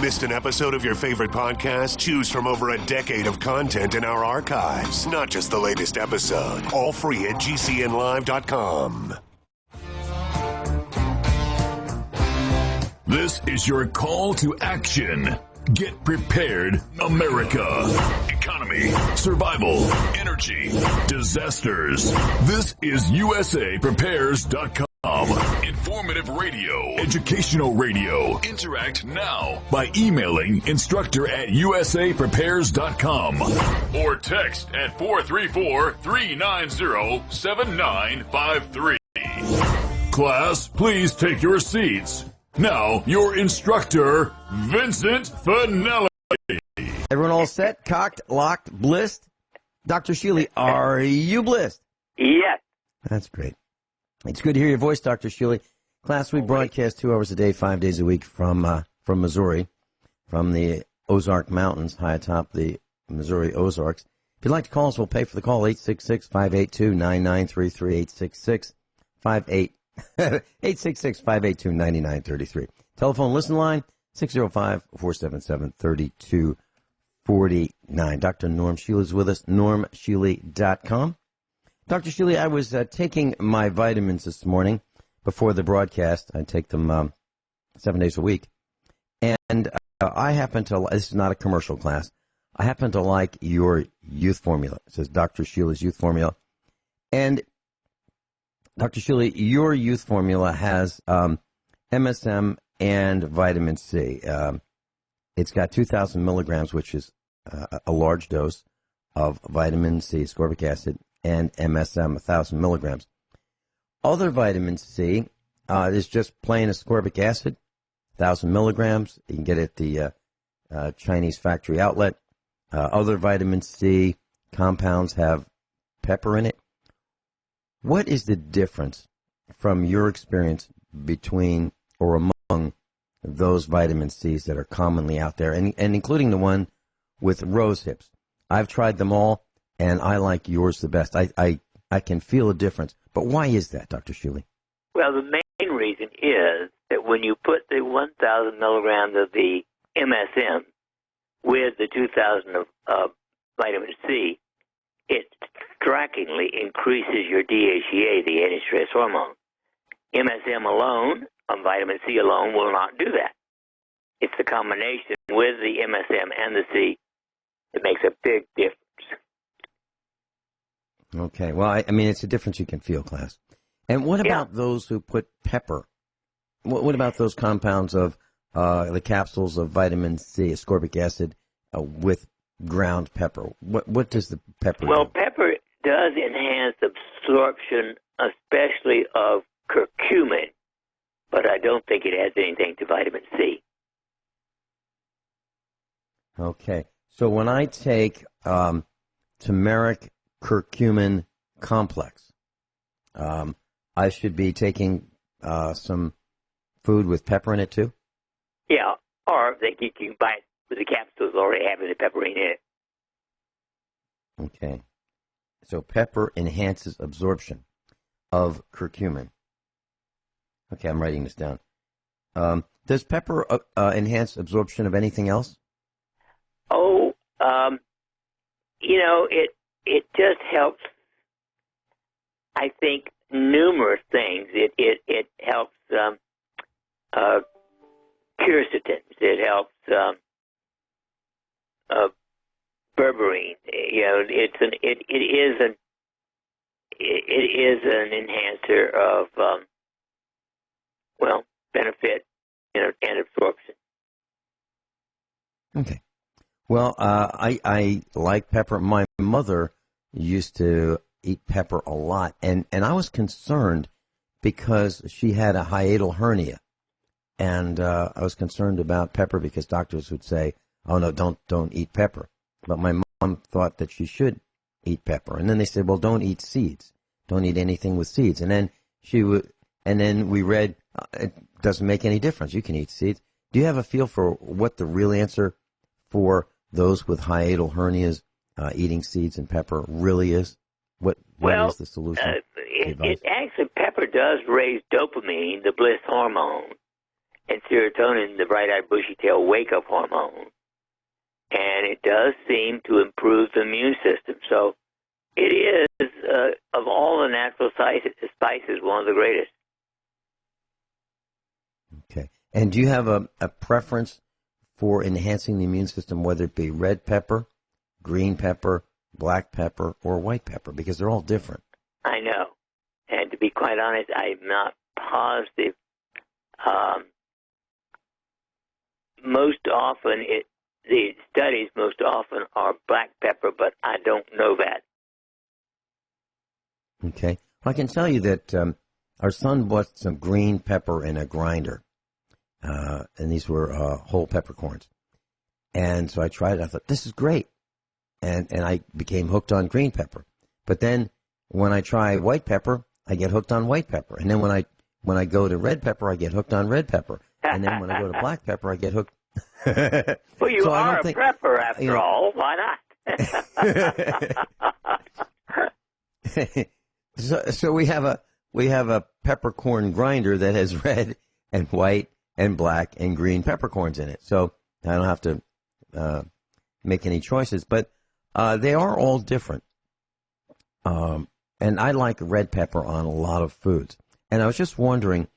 Missed an episode of your favorite podcast? Choose from over a decade of content in our archives, not just the latest episode. All free at GCNlive.com. This is your call to action. Get prepared, America. Economy, survival, energy, disasters. This is USAPrepares.com. Informative radio, educational radio. Interact now by emailing instructor@usaprepares.com or text at 434-390-7953. Class, please take your seats. Now, your instructor, Vincent Finelli. Everyone all set, cocked, locked, blissed? Dr. Shealy, are you blissed? Yes. That's great. It's good to hear your voice, Dr. Shealy. Class, we broadcast 2 hours a day, 5 days a week from Missouri, from the Ozark Mountains, high atop the Missouri Ozarks. If you'd like to call us, we'll pay for the call, 866-582-9933, 866-582-9933. Telephone listen line, 605-477-3249. Dr. Norm Shealy is with us, normshealy.com. Dr. Shealy, I was taking my vitamins this morning before the broadcast. I take them 7 days a week. And I happen to, this is not a commercial class, I happen to like your youth formula. It says Dr. Shealy's youth formula. And Dr. Shealy, your youth formula has MSM and vitamin C. It's got 2,000 milligrams, which is a large dose of vitamin C, ascorbic acid, and MSM, 1,000 milligrams. Other vitamin C is just plain ascorbic acid, 1,000 milligrams. You can get it at the Chinese factory outlet. Other vitamin C compounds have pepper in it. What is the difference from your experience between or among those vitamin C's that are commonly out there, and including the one with rose hips? I've tried them all, and I like yours the best. I can feel a difference. But why is that, Dr. Shealy? Well, the main reason is that when you put the 1,000 milligrams of the MSM with the 2,000 of vitamin C, it strikingly increases your DHEA, the anti-stress hormone. MSM alone, vitamin C alone, will not do that. It's the combination with the MSM and the C that makes a big difference. Okay. Well, I mean, it's a difference you can feel, class. And what about those who put pepper? What about those compounds of the capsules of vitamin C, ascorbic acid, with ground pepper? What does the pepper do? Pepper does enhance absorption, especially of curcumin, but I don't think it has anything to vitamin C. Okay. So when I take turmeric curcumin complex, I should be taking some food with pepper in it too? Yeah, or you can buy it with the capsules already having the pepperine in it. Okay. So pepper enhances absorption of curcumin. Okay, I'm writing this down. Does pepper enhance absorption of anything else? It just helps, I think, numerous things. It helps quercetins. It helps berberine. It is an enhancer of benefit, and absorption. Okay. Well, I like pepper. My mother used to eat pepper a lot, and I was concerned because she had a hiatal hernia, and I was concerned about pepper because doctors would say, "Oh no, don't eat pepper." But my mom thought that she should eat pepper, and then they said, "Well, don't eat seeds. Don't eat anything with seeds." And then we read, it doesn't make any difference. You can eat seeds. Do you have a feel for what the real answer for those with hiatal hernias eating seeds and pepper really is? What is the solution? It actually, pepper does raise dopamine, the bliss hormone, and serotonin, the bright-eyed, bushy-tailed wake-up hormone, and it does seem to improve the immune system. So it is, of all the natural spices, one of the greatest. Okay. And do you have a preference for enhancing the immune system, whether it be red pepper, green pepper, black pepper, or white pepper? Because they're all different. I know. And to be quite honest, I'm not positive. Most often, the studies most often are black pepper, but I don't know that. Okay. Well, I can tell you that our son bought some green pepper in a grinder. And these were whole peppercorns. And so I tried it. I thought, this is great. And I became hooked on green pepper. But then when I try white pepper, I get hooked on white pepper. And then when I go to red pepper, I get hooked on red pepper. And then when I go to black pepper, I get hooked. Well, you are a prepper after all. Why not? So we have a peppercorn grinder that has red and white and black and green peppercorns in it. So I don't have to make any choices. But they are all different. And I like red pepper on a lot of foods. And I was just wondering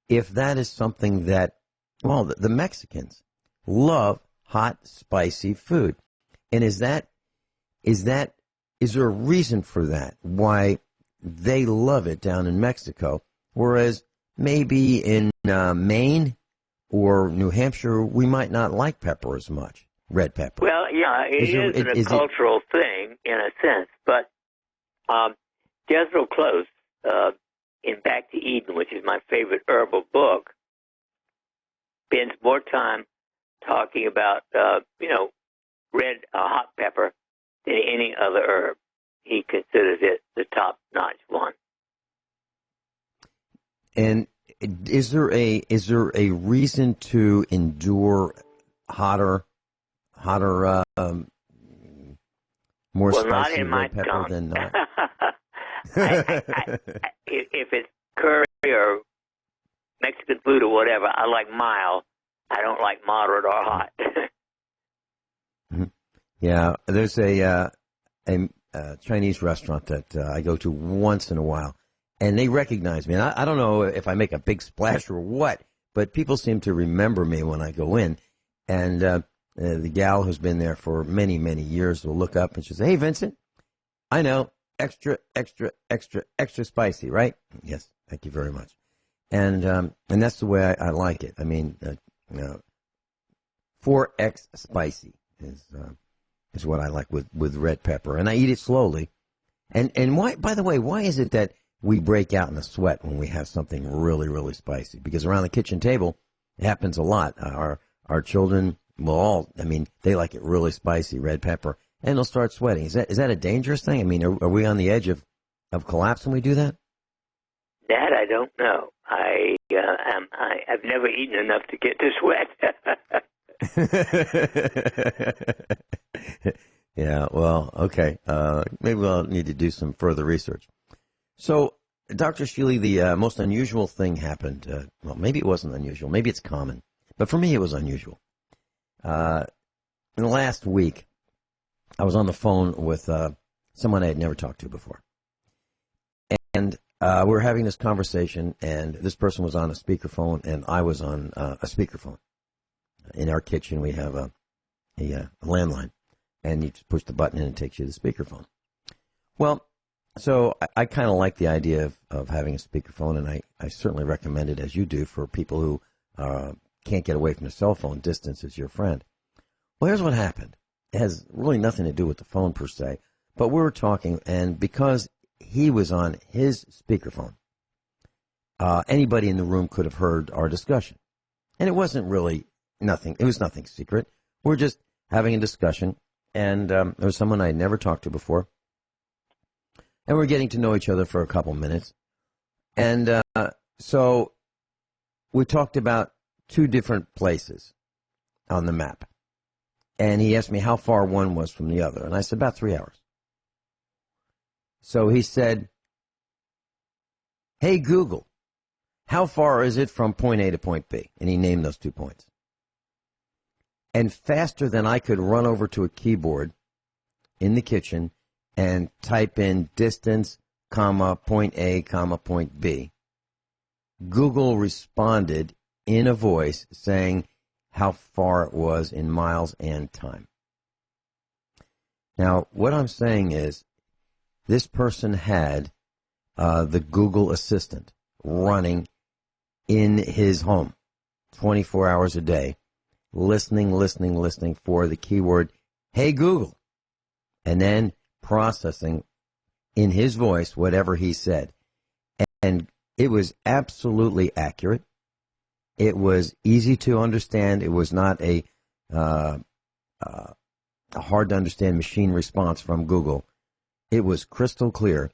if that is something that, well, the Mexicans love hot, spicy food. And is there a reason for that? Why they love it down in Mexico, whereas maybe in Maine or New Hampshire, we might not like pepper as much, red pepper. Well, yeah, it is a cultural thing in a sense, but Jethro Close, in Back to Eden, which is my favorite herbal book, spends more time talking about, red hot pepper than any other herb. He considers it the top-notch one. And is there a reason to endure hotter, more spicy red pepper than not? If it's curry or Mexican food or whatever, I like mild. I don't like moderate or hot. Yeah, there's a Chinese restaurant that I go to once in a while, and they recognize me. And I don't know if I make a big splash or what, but people seem to remember me when I go in. And the gal who's been there for many, many years will look up and she'll say, "Hey, Vincent, I know, extra, extra, extra, extra spicy, right?" "Yes, thank you very much." And that's the way I like it. I mean, 4X spicy is what I like with red pepper, and I eat it slowly. And why? By the way, why is it that we break out in a sweat when we have something really, really spicy? Because around the kitchen table, it happens a lot. Our children will all, they like it really spicy, red pepper, and they'll start sweating. Is that a dangerous thing? I mean, are we on the edge of collapse when we do that? That I don't know. I've never eaten enough to get to sweat. Yeah, well, okay. Maybe we'll need to do some further research. So, Dr. Shealy, the most unusual thing happened. Well, maybe it wasn't unusual. Maybe it's common. But for me, it was unusual. In the last week, I was on the phone with someone I had never talked to before. And we were having this conversation, and this person was on a speakerphone, and I was on a speakerphone. In our kitchen, we have a landline, and you just push the button, and it takes you to the speakerphone. Well, so I kind of like the idea of having a speakerphone, and I certainly recommend it, as you do, for people who can't get away from the cell phone. Distance is your friend. Well, here's what happened. It has really nothing to do with the phone per se, but we were talking, and because he was on his speakerphone, anybody in the room could have heard our discussion. And it wasn't really nothing. It was nothing secret. We're just having a discussion, and there was someone I had never talked to before. And we're getting to know each other for a couple minutes. And so we talked about two different places on the map. And he asked me how far one was from the other. And I said, about 3 hours. So he said, "Hey, Google, how far is it from point A to point B? And he named those 2 points. And faster than I could run over to a keyboard in the kitchen and type in distance, comma, point A, comma, point B, Google responded in a voice saying how far it was in miles and time. Now, what I'm saying is this person had the Google Assistant running in his home 24 hours a day, listening for the keyword, hey, Google, and then processing in his voice whatever he said. And it was absolutely accurate. It was easy to understand. It was not a hard-to-understand machine response from Google. It was crystal clear.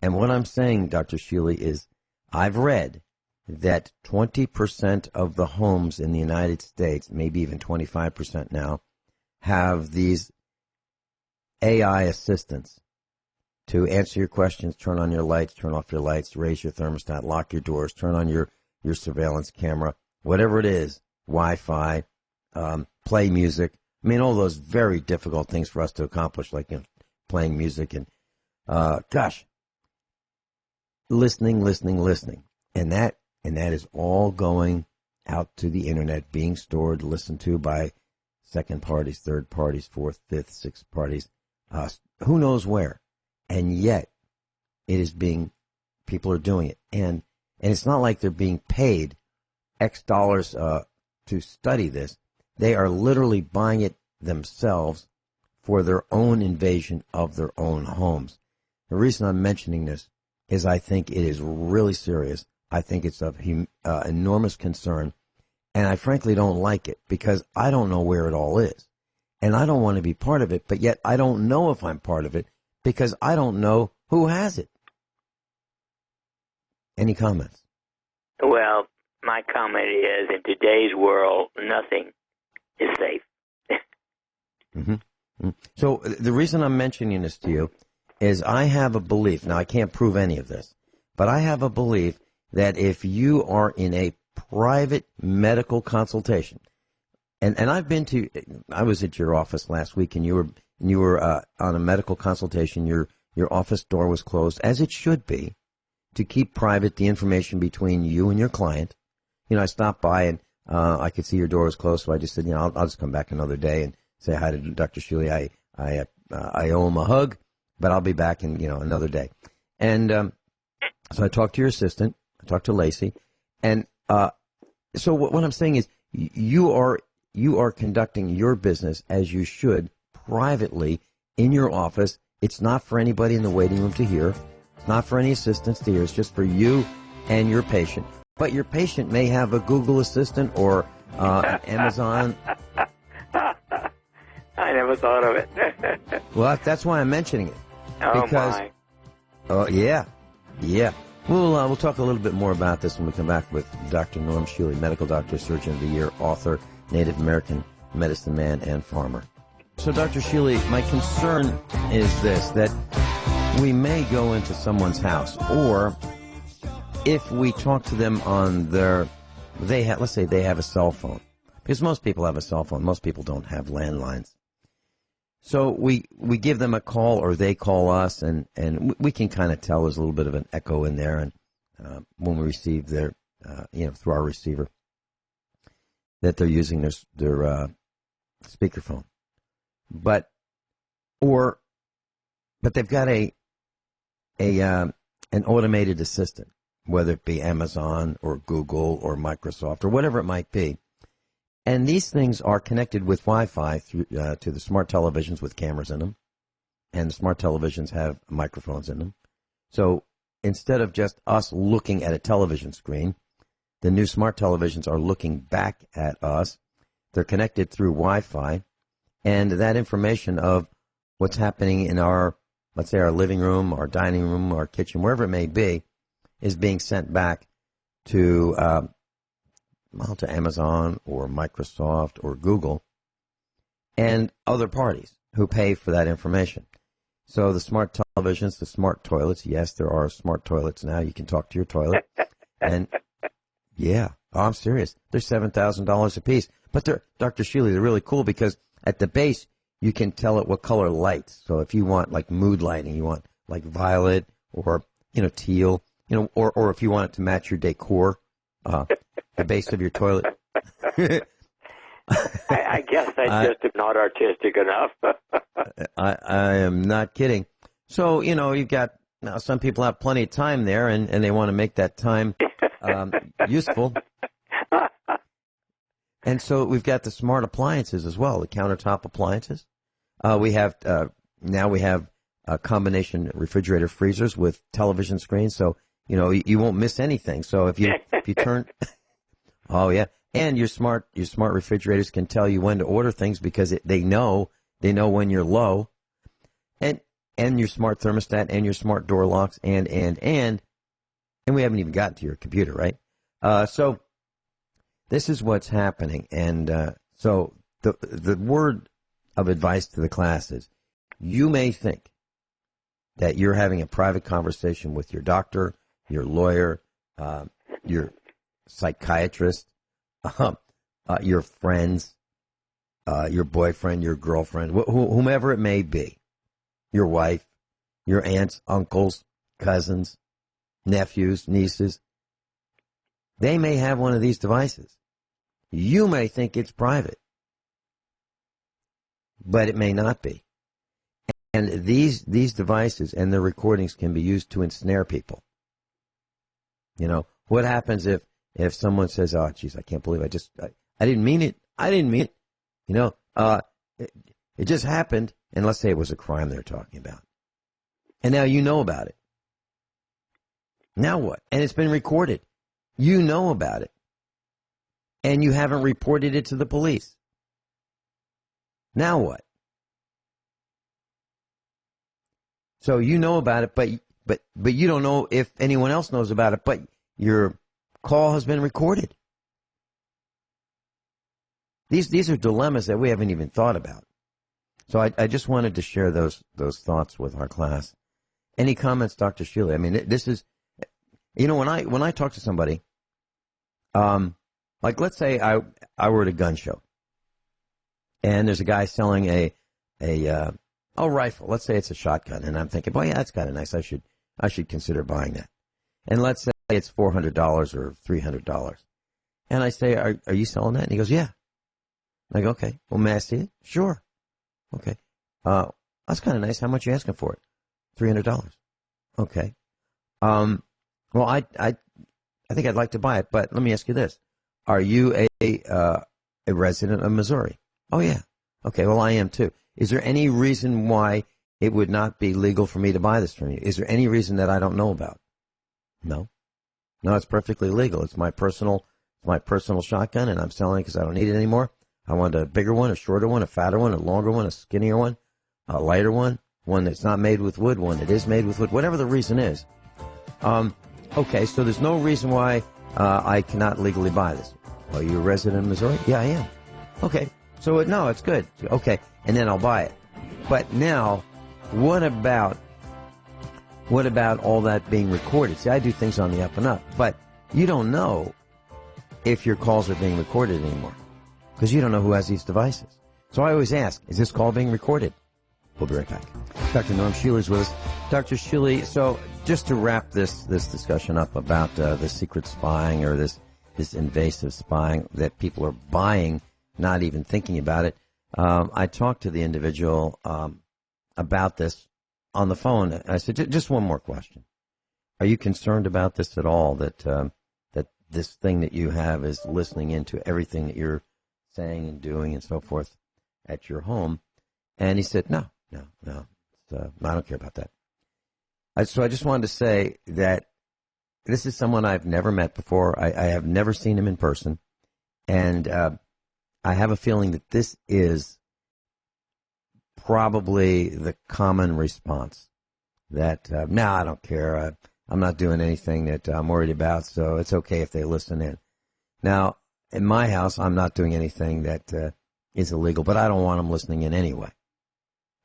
And what I'm saying, Dr. Shealy, is I've read that 20% of the homes in the United States, maybe even 25% now, have these AI assistants to answer your questions, turn on your lights, turn off your lights, raise your thermostat, lock your doors, turn on your surveillance camera, whatever it is, Wi-Fi, play music. I mean, all those very difficult things for us to accomplish, like playing music and, listening. And that is all going out to the internet, being stored, listened to by second parties, third parties, fourth, fifth, sixth parties, who knows where. And yet, people are doing it. And it's not like they're being paid X dollars to study this. They are literally buying it themselves for their own invasion of their own homes. The reason I'm mentioning this is I think it is really serious. I think it's of enormous concern. And I frankly don't like it because I don't know where it all is. And I don't want to be part of it, but yet I don't know if I'm part of it because I don't know who has it. Any comments? Well, my comment is, in today's world, nothing is safe. So the reason I'm mentioning this to you is I have a belief. Now, I can't prove any of this, but I have a belief that if you are in a private medical consultation, and I was at your office last week, and you were on a medical consultation. Your office door was closed, as it should be, to keep private the information between you and your client. I stopped by and I could see your door was closed, so I just said, I'll just come back another day and say hi to Dr. Shealy. I owe him a hug, but I'll be back in another day. And so I talked to your assistant. I talked to Lacey, and so what I'm saying is you are conducting your business as you should privately in your office. It's not for anybody in the waiting room to hear. It's not for any assistants to hear. It's just for you and your patient. But your patient may have a Google Assistant or Amazon. I never thought of it. Well, that's why I'm mentioning it. Oh, because, my. Oh, yeah. We'll talk a little bit more about this when we come back with Dr. Norm Shealy, medical doctor, surgeon of the year, author, Native American medicine man, and farmer. So, Dr. Shealy, my concern is this, that we may go into someone's house, or if we talk to them on let's say they have a cell phone, because most people have a cell phone. Most people don't have landlines. So we give them a call, or they call us, and we can kind of tell there's a little bit of an echo in there, and when we receive their, through our receiver, that they're using their speakerphone. But they've got an automated assistant, whether it be Amazon or Google or Microsoft or whatever it might be. And these things are connected with Wi-Fi through, to the smart televisions with cameras in them. And the smart televisions have microphones in them. So instead of just us looking at a television screen, the new smart televisions are looking back at us. They're connected through Wi-Fi. And that information of what's happening in our, let's say, our living room, our dining room, our kitchen, wherever it may be, is being sent back to Amazon or Microsoft or Google and other parties who pay for that information. So the smart televisions, the smart toilets, yes, there are smart toilets now. You can talk to your toilet. And Yeah. Oh, I'm serious. They're $7,000 a piece. But they're, Dr. Shealy, they're really cool because at the base, you can tell it what color lights. So if you want like mood lighting, you want like violet or, teal, or if you want it to match your decor, the base of your toilet. I guess I just am not artistic enough. I am not kidding. So, you've got, now some people have plenty of time there and they want to make that time useful. And so we've got the smart appliances as well, the countertop appliances. We have combination refrigerator freezers with television screens, so you won't miss anything. So if you turn, oh yeah, and your smart refrigerators can tell you when to order things because they know when you're low, and your smart thermostat and your smart door locks and we haven't even gotten to your computer, right? So this is what's happening, and so the word of advice to the class is, you may think that you're having a private conversation with your doctor, your lawyer, your psychiatrist, your friends, your boyfriend, your girlfriend, whomever it may be, your wife, your aunts, uncles, cousins, nephews, nieces. They may have one of these devices. You may think it's private, but it may not be. And these devices and their recordings can be used to ensnare people. What happens if someone says, "Oh, geez, I can't believe I didn't mean it. I didn't mean it." It just happened. And let's say it was a crime they're talking about. And now you know about it. Now what? And it's been recorded. You know about it. And you haven't reported it to the police. Now what? So you know about it, but you don't know if anyone else knows about it, but your call has been recorded. These are dilemmas that we haven't even thought about. So I just wanted to share those thoughts with our class. Any comments, Dr. Shealy? I mean, this is, when I talk to somebody, like let's say I were at a gun show, and there's a guy selling a rifle. Let's say it's a shotgun, and I'm thinking, boy, yeah, that's kind of nice. I should consider buying that. And let's say it's $400 or $300, and I say, are you selling that? And he goes, yeah. I go, okay. Well, may I see it? Sure. Okay. That's kind of nice. How much are you asking for it? $300. Okay. Well, I think I'd like to buy it, but let me ask you this: are you a resident of Missouri? Oh yeah. Okay. Well, I am too. Is there any reason why it would not be legal for me to buy this from you? Is there any reason that I don't know about? No. No, it's perfectly legal. It's my personal shotgun, and I'm selling it because I don't need it anymore. I want a bigger one, a shorter one, a fatter one, a longer one, a skinnier one, a lighter one that's not made with wood, one that is made with wood, whatever the reason is. Okay, so there's no reason why I cannot legally buy this. Are you a resident of Missouri? Yeah, I am. Okay, so no, it's good. Okay, and then I'll buy it. But now, what about all that being recorded? See, I do things on the up and up, but you don't know if your calls are being recorded anymore, because you don't know who has these devices. So I always ask, is this call being recorded? We'll be right back. Dr. Norm Shealy's with us. Dr. Shealy, so just to wrap this discussion up about the secret spying or this invasive spying that people are buying, not even thinking about it, I talked to the individual about this on the phone. I said, just one more question. Are you concerned about this at all, that this thing that you have is listening into everything that you're saying and doing and so forth at your home? And he said, no, I don't care about that. So I just wanted to say that this is someone I've never met before. I have never seen him in person. And I have a feeling that this is probably the common response. That, no, I don't care. I'm not doing anything that I'm worried about, so it's okay if they listen in. Now, in my house, I'm not doing anything that is illegal, but I don't want them listening in anyway,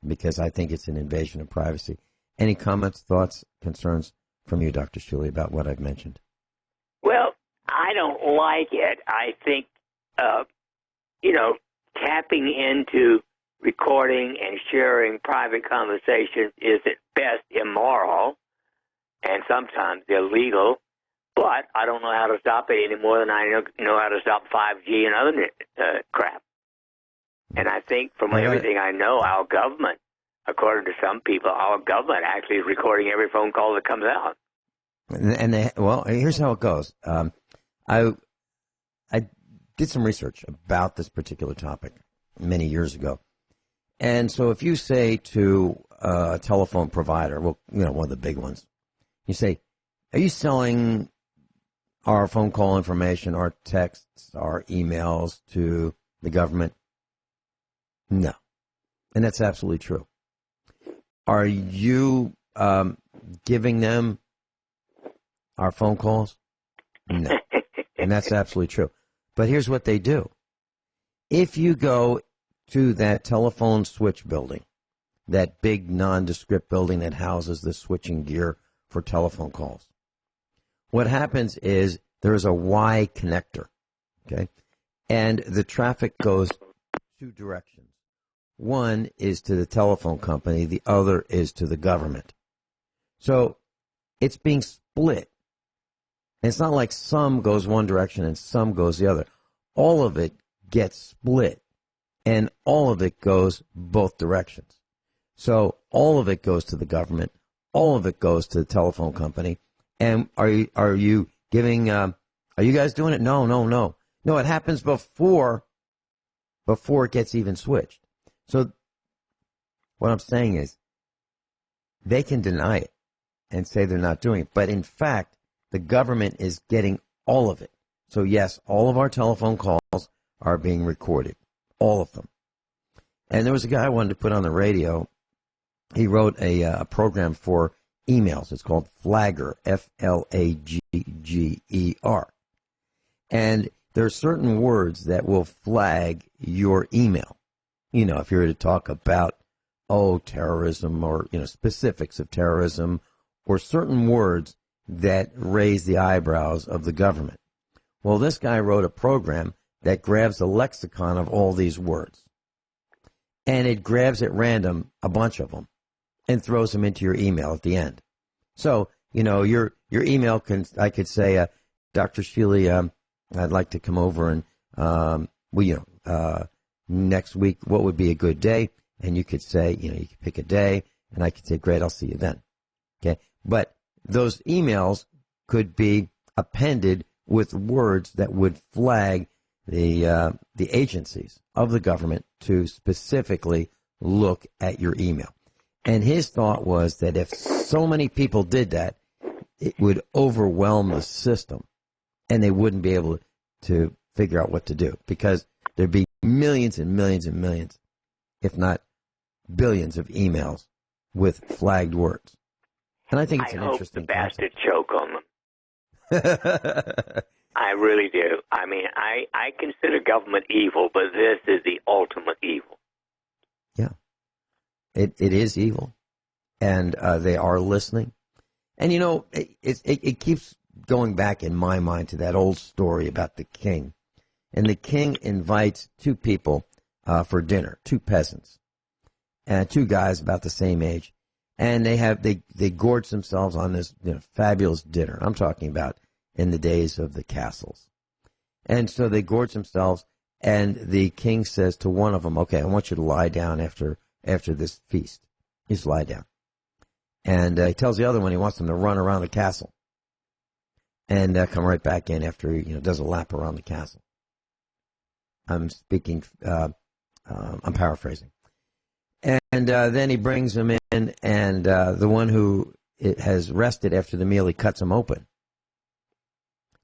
because I think it's an invasion of privacy. Any comments, thoughts, concerns from you, Dr. Shealy, about what I've mentioned? Well, I don't like it. I think, tapping into recording and sharing private conversations is at best immoral and sometimes illegal, but I don't know how to stop it any more than I know how to stop 5G and other crap. And I think from everything I know, our government, according to some people, our government actually is recording every phone call that comes out. And here's how it goes. I did some research about this particular topic many years ago. And so if you say to a telephone provider, one of the big ones, you say, are you selling our phone call information, our texts, our emails to the government? No. And that's absolutely true. Are you giving them our phone calls? No. And that's absolutely true. But here's what they do. If you go to that telephone switch building, that big nondescript building that houses the switching gear for telephone calls, what happens is there is a Y connector, okay? And the traffic goes two directions. One is to the telephone company, the other is to the government. So it's being split. And it's not like some goes one direction and some goes the other. All of it gets split, and all of it goes both directions. So all of it goes to the government, all of it goes to the telephone company. And are you giving? Are you guys doing it? No. No, it happens before it gets even switched. So what I'm saying is, they can deny it and say they're not doing it, but in fact, the government is getting all of it. So yes, all of our telephone calls are being recorded, all of them. And there was a guy I wanted to put on the radio. He wrote a program for emails. It's called Flagger, Flagger. And there are certain words that will flag your email. If you're to talk about, terrorism or, specifics of terrorism or certain words that raise the eyebrows of the government. Well, this guy wrote a program that grabs a lexicon of all these words. And it grabs at random a bunch of them and throws them into your email at the end. So, your email I could say, Dr. Shealy, I'd like to come over and, next week, what would be a good day? And you could say, you could pick a day, and I could say, great, I'll see you then. Okay. But those emails could be appended with words that would flag the agencies of the government to specifically look at your email. And his thought was that if so many people did that, it would overwhelm the system, and they wouldn't be able to figure out what to do, because there'd be millions and millions and millions, if not billions of emails with flagged words. And I think it's an interesting concept. I hope the bastards choke on them. I really do. I mean, I consider government evil, but this is the ultimate evil. Yeah. It is evil. And they are listening. And, it keeps going back in my mind to that old story about the king. And the king invites two people for dinner, two peasants, and two guys about the same age. And they gorge themselves on this fabulous dinner. I'm talking about in the days of the castles. And so they gorge themselves, and the king says to one of them, okay, I want you to lie down after this feast. Just lie down. And he tells the other one he wants them to run around the castle and come right back in after he does a lap around the castle. I'm paraphrasing. And then he brings them in, and the one who has rested after the meal, he cuts him open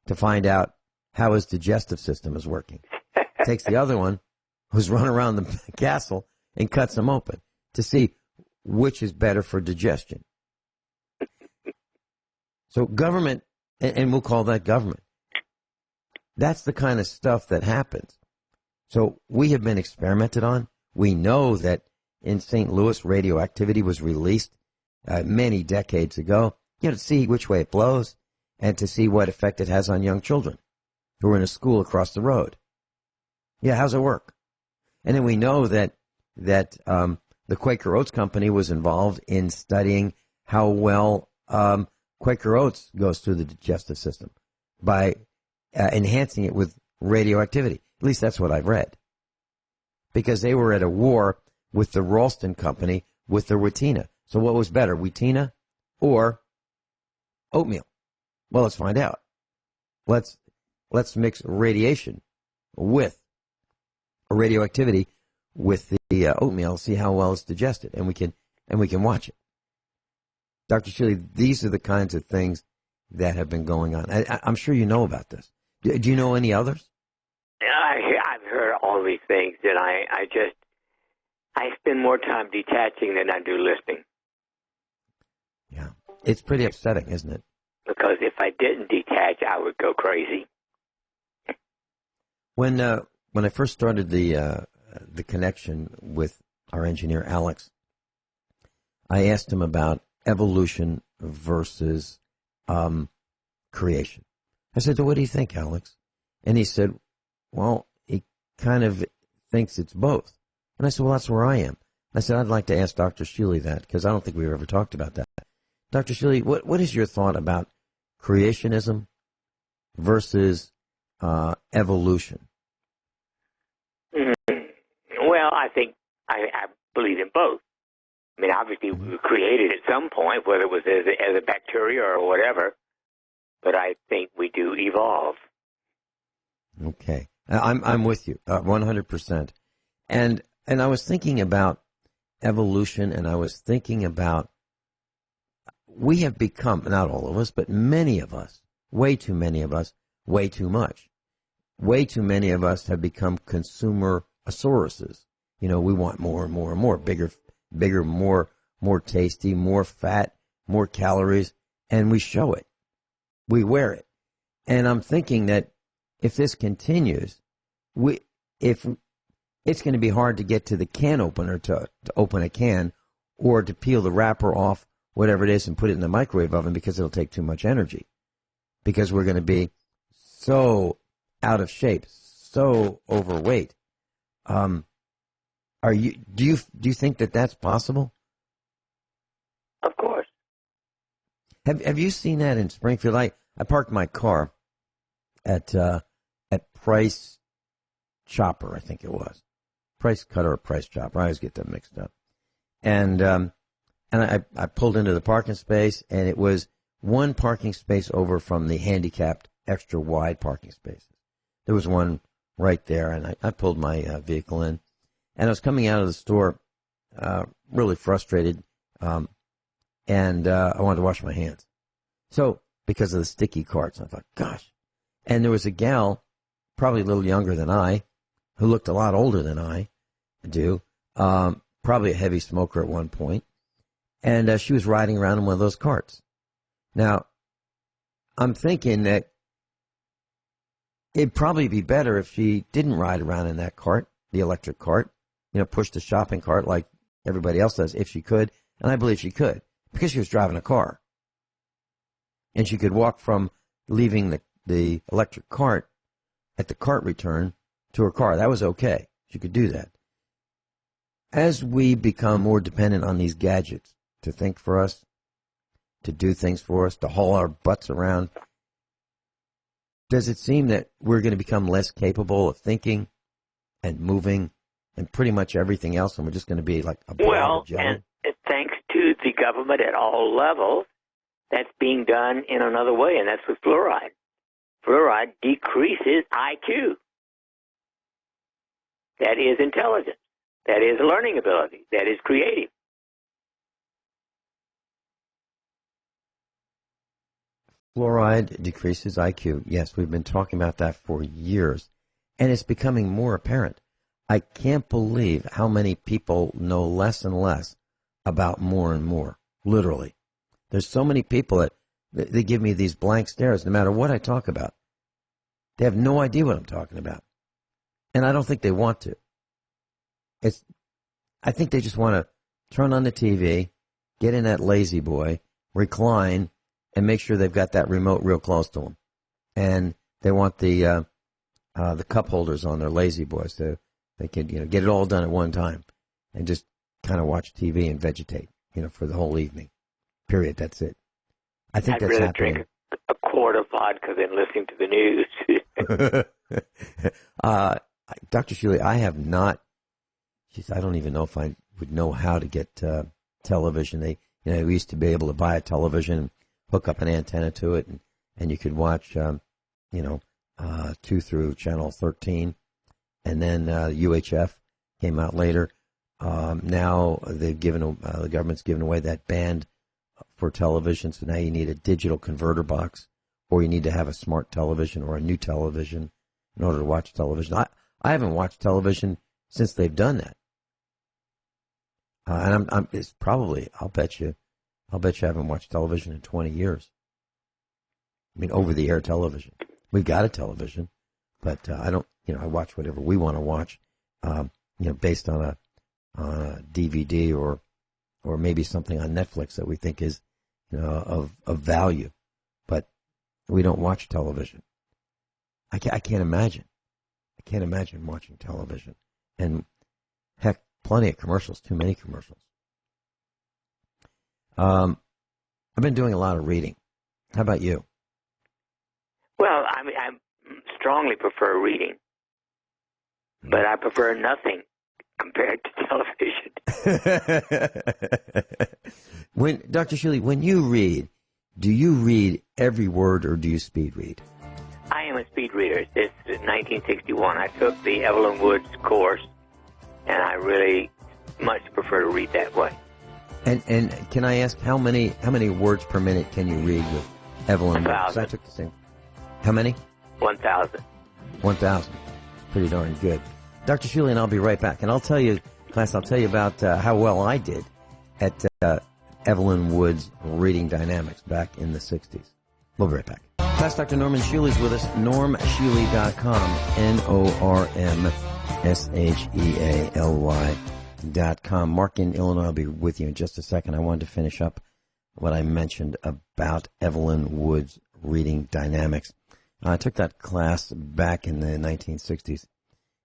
to find out how his digestive system is working. Takes the other one, who's run around the castle, and cuts him open to see which is better for digestion. So government, and we'll call that government. That's the kind of stuff that happens. So we have been experimented on. We know that in St. Louis, radioactivity was released many decades ago, to see which way it blows and to see what effect it has on young children. who are in a school across the road. Yeah, how's it work? And then we know that the Quaker Oats Company was involved in studying how well Quaker Oats goes through the digestive system by enhancing it with radioactivity. At least that's what I've read. Because they were at a war with the Ralston Company with the Wheatina. So what was better, Wheatina or oatmeal? Well, let's find out. Let's mix radiation with radioactivity with the oatmeal, see how well it's digested, and we can watch it. Dr. Shealy, these are the kinds of things that have been going on. I'm sure you know about this. Do you know any others? I've heard all these things, and I spend more time detaching than I do listening. Yeah, it's pretty upsetting, isn't it? Because if I didn't detach, I would go crazy. When I first started the connection with our engineer Alex, I asked him about evolution versus creation. I said, "So what do you think, Alex?" And he said, "Well, he kind of thinks it's both." And I said, "Well, that's where I am." I said, "I'd like to ask Dr. Shealy that because I don't think we've ever talked about that." Dr. Shealy, what is your thought about creationism versus evolution? Well, I think I believe in both. I mean, obviously, we were created at some point, whether it was as a bacteria or whatever, but I think we do evolve. Okay. I'm with you 100%. And I was thinking about evolution, and I was thinking about we have become, not all of us, but many of us, way too many of us, way too much. Way too many of us have become consumer-asauruses. You know, we want more and more and more, bigger, more tasty, more fat, more calories, and we show it. We wear it. And I'm thinking that if this continues, if it's going to be hard to get to the can opener to open a can or to peel the wrapper off, whatever it is, and put it in the microwave oven because it'll take too much energy. Because we're going to be so out of shape, so overweight. Do you think that that's possible? Of course. Have you seen that in Springfield? I parked my car at Price Chopper, I think it was. Price Cutter or Price Chopper. I always get them mixed up. And I pulled into the parking space, and it was one parking space over from the handicapped extra wide parking spaces. There was one right there, and I pulled my vehicle in. And I was coming out of the store really frustrated, and I wanted to wash my hands. So, because of the sticky carts, I thought, gosh. And there was a gal, probably a little younger than I, who looked a lot older than I do, probably a heavy smoker at one point, and she was riding around in one of those carts. Now, I'm thinking that it'd probably be better if she didn't ride around in that cart, the electric cart, push the shopping cart like everybody else does, if she could. And I believe she could, because she was driving a car. And she could walk from leaving the electric cart at the cart return to her car. That was okay. She could do that. As we become more dependent on these gadgets to think for us, to do things for us, to haul our butts around, does it seem that we're going to become less capable of thinking and moving and pretty much everything else, and we're just going to be like a ball of jelly? And thanks to the government at all levels, that's being done in another way, and that's with fluoride. Fluoride decreases IQ. That is intelligence. That is learning ability. That is creative. Fluoride decreases IQ. Yes, we've been talking about that for years, and it's becoming more apparent. I can't believe how many people know less and less about more and more, literally. There's so many people that they give me these blank stares no matter what I talk about. They have no idea what I'm talking about, and I don't think they want to. I think they just want to turn on the TV, get in that lazy boy, recline, and make sure they've got that remote real close to them. And they want the the cup holders on their lazy boys, so they could, get it all done at one time and just kind of watch TV and vegetate, for the whole evening. Period. That's it. I think I'd that's rather happening. drink a quart of vodka than listening to the news. Dr. Shealy, I have not. I don't even know if I would know how to get television. We used to be able to buy a television, hook up an antenna to it, and you could watch, 2 through channel 13, and then UHF came out later. Now the government's given away that band for television, so now you need a digital converter box, or you need to have a smart television or a new television in order to watch television. I haven't watched television since they've done that, and it's probably, I'll bet you I haven't watched television in 20 years. I mean, over-the-air television. We've got a television, but I don't. I watch whatever we want to watch, based on a DVD or maybe something on Netflix that we think is, of value. But we don't watch television. I can't imagine. I can't imagine watching television. And heck, plenty of commercials. Too many commercials. I've been doing a lot of reading. How about you? Well, I strongly prefer reading, but I prefer nothing compared to television. Dr. Shealy, when you read, do you read every word or do you speed read? I am a speed reader. This is 1961. I took the Evelyn Woods course, and I really much prefer to read that way. And can I ask how many words per minute can you read with Evelyn Woods? 1,000. I took the same. How many? 1,000. 1,000. Pretty darn good. Dr. Shealy, and I'll be right back. And I'll tell you about how well I did at Evelyn Woods reading dynamics back in the 60s. We'll be right back. Class Dr. Norman Shealy's with us, normshealy.com, NORMSHEALY.com. Mark in Illinois, I'll be with you in just a second. I wanted to finish up what I mentioned about Evelyn Woods reading dynamics. I took that class back in the 1960s,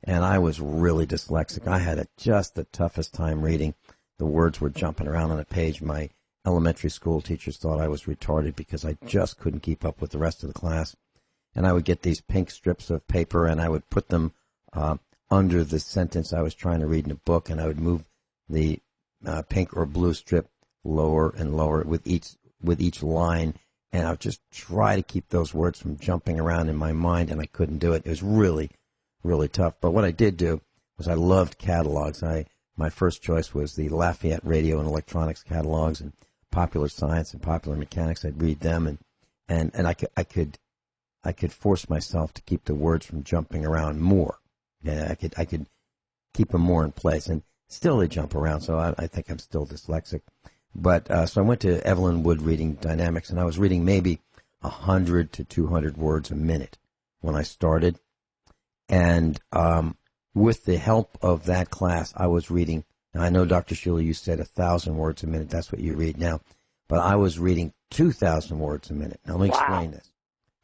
and I was really dyslexic. I had just the toughest time reading. The words were jumping around on a page. My elementary school teachers thought I was retarded because I just couldn't keep up with the rest of the class. And I would get these pink strips of paper, and I would put them under the sentence I was trying to read in a book, and I would move the pink or blue strip lower and lower with each line, and I would just try to keep those words from jumping around in my mind, and I couldn't do it. It was really, really tough. But what I did do was I loved catalogs. My first choice was the Lafayette Radio and Electronics catalogs, and Popular Science and Popular Mechanics. I'd read them, and I could force myself to keep the words from jumping around more. Yeah, I could keep them more in place, and still they jump around. So I think I'm still dyslexic. But so I went to Evelyn Wood reading dynamics, and I was reading maybe 100 to 200 words a minute when I started. And with the help of that class, I was reading. And I know, Dr. Shealy, you said 1,000 words a minute. That's what you read now. But I was reading 2,000 words a minute. Now, let me explain this.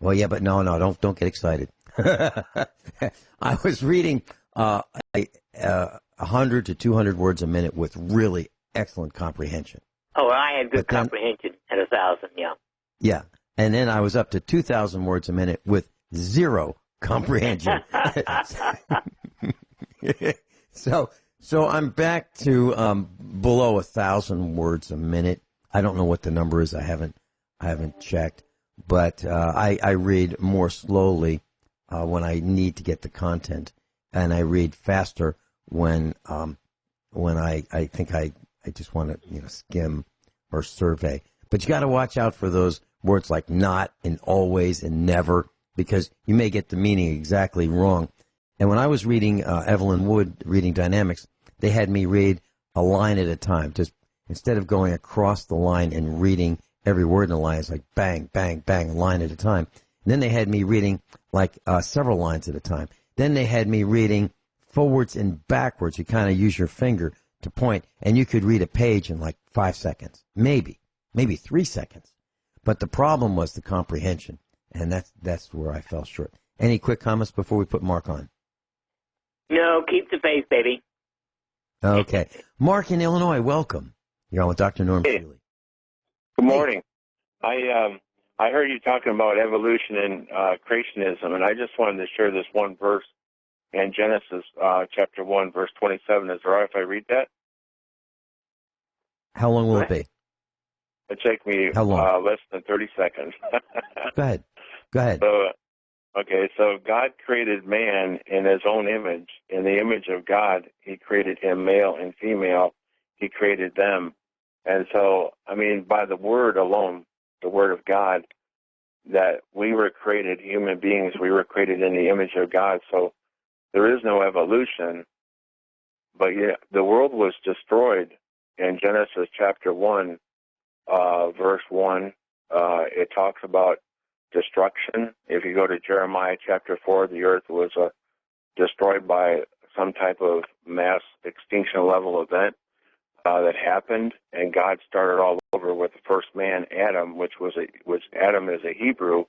Well, yeah, but no, don't get excited. I was reading 100 to 200 words a minute with really excellent comprehension. Oh, well, I had good comprehension at 1,000, yeah. Yeah, and then I was up to 2,000 words a minute with zero comprehension. So I'm back to below 1,000 words a minute. I don't know what the number is. I haven't checked, but I read more slowly when I need to get the content, and I read faster when I think I just want to skim or survey. But you got to watch out for those words like not and always and never, because you may get the meaning exactly wrong. And when I was reading Evelyn Wood reading dynamics, they had me read a line at a time. Just instead of going across the line and reading every word in the line, it's like bang, bang, bang, line at a time. And then they had me reading like several lines at a time. Then they had me reading forwards and backwards. You kind of use your finger to point, and you could read a page in like 5 seconds, maybe 3 seconds. But the problem was the comprehension, and that's where I fell short. Any quick comments before we put Mark on? No, keep the faith, baby. Okay. Mark in Illinois, welcome. You're on with Dr. Norm Shealy. Good morning. I heard you talking about evolution and creationism, and I just wanted to share this one verse in Genesis chapter 1, verse 27. Is it all right if I read that? How long will it be? It'll take me less than 30 seconds. Go ahead. So God created man in his own image. In the image of God, he created him male and female. He created them. And so, I mean, by the word alone, the word of God, that we were created, human beings, we were created in the image of God. So there is no evolution. But the world was destroyed in Genesis chapter 1, verse 1. It talks about destruction. If you go to Jeremiah chapter 4, the earth was destroyed by some type of mass extinction level event that happened, and God started all over with the first man, Adam, which Adam is a Hebrew.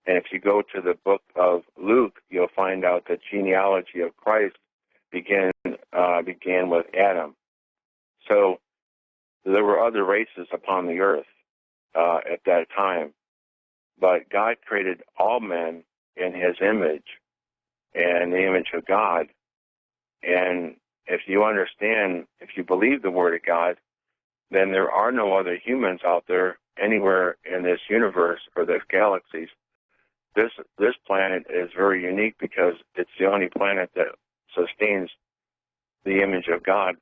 And if you go to the book of Luke, you'll find out the genealogy of Christ began with Adam. So there were other races upon the earth at that time. But God created all men in his image and the image of God. And if you understand, if you believe the word of God, then there are no other humans out there anywhere in this universe or this galaxies. This planet is very unique because it's the only planet that sustains the image of God,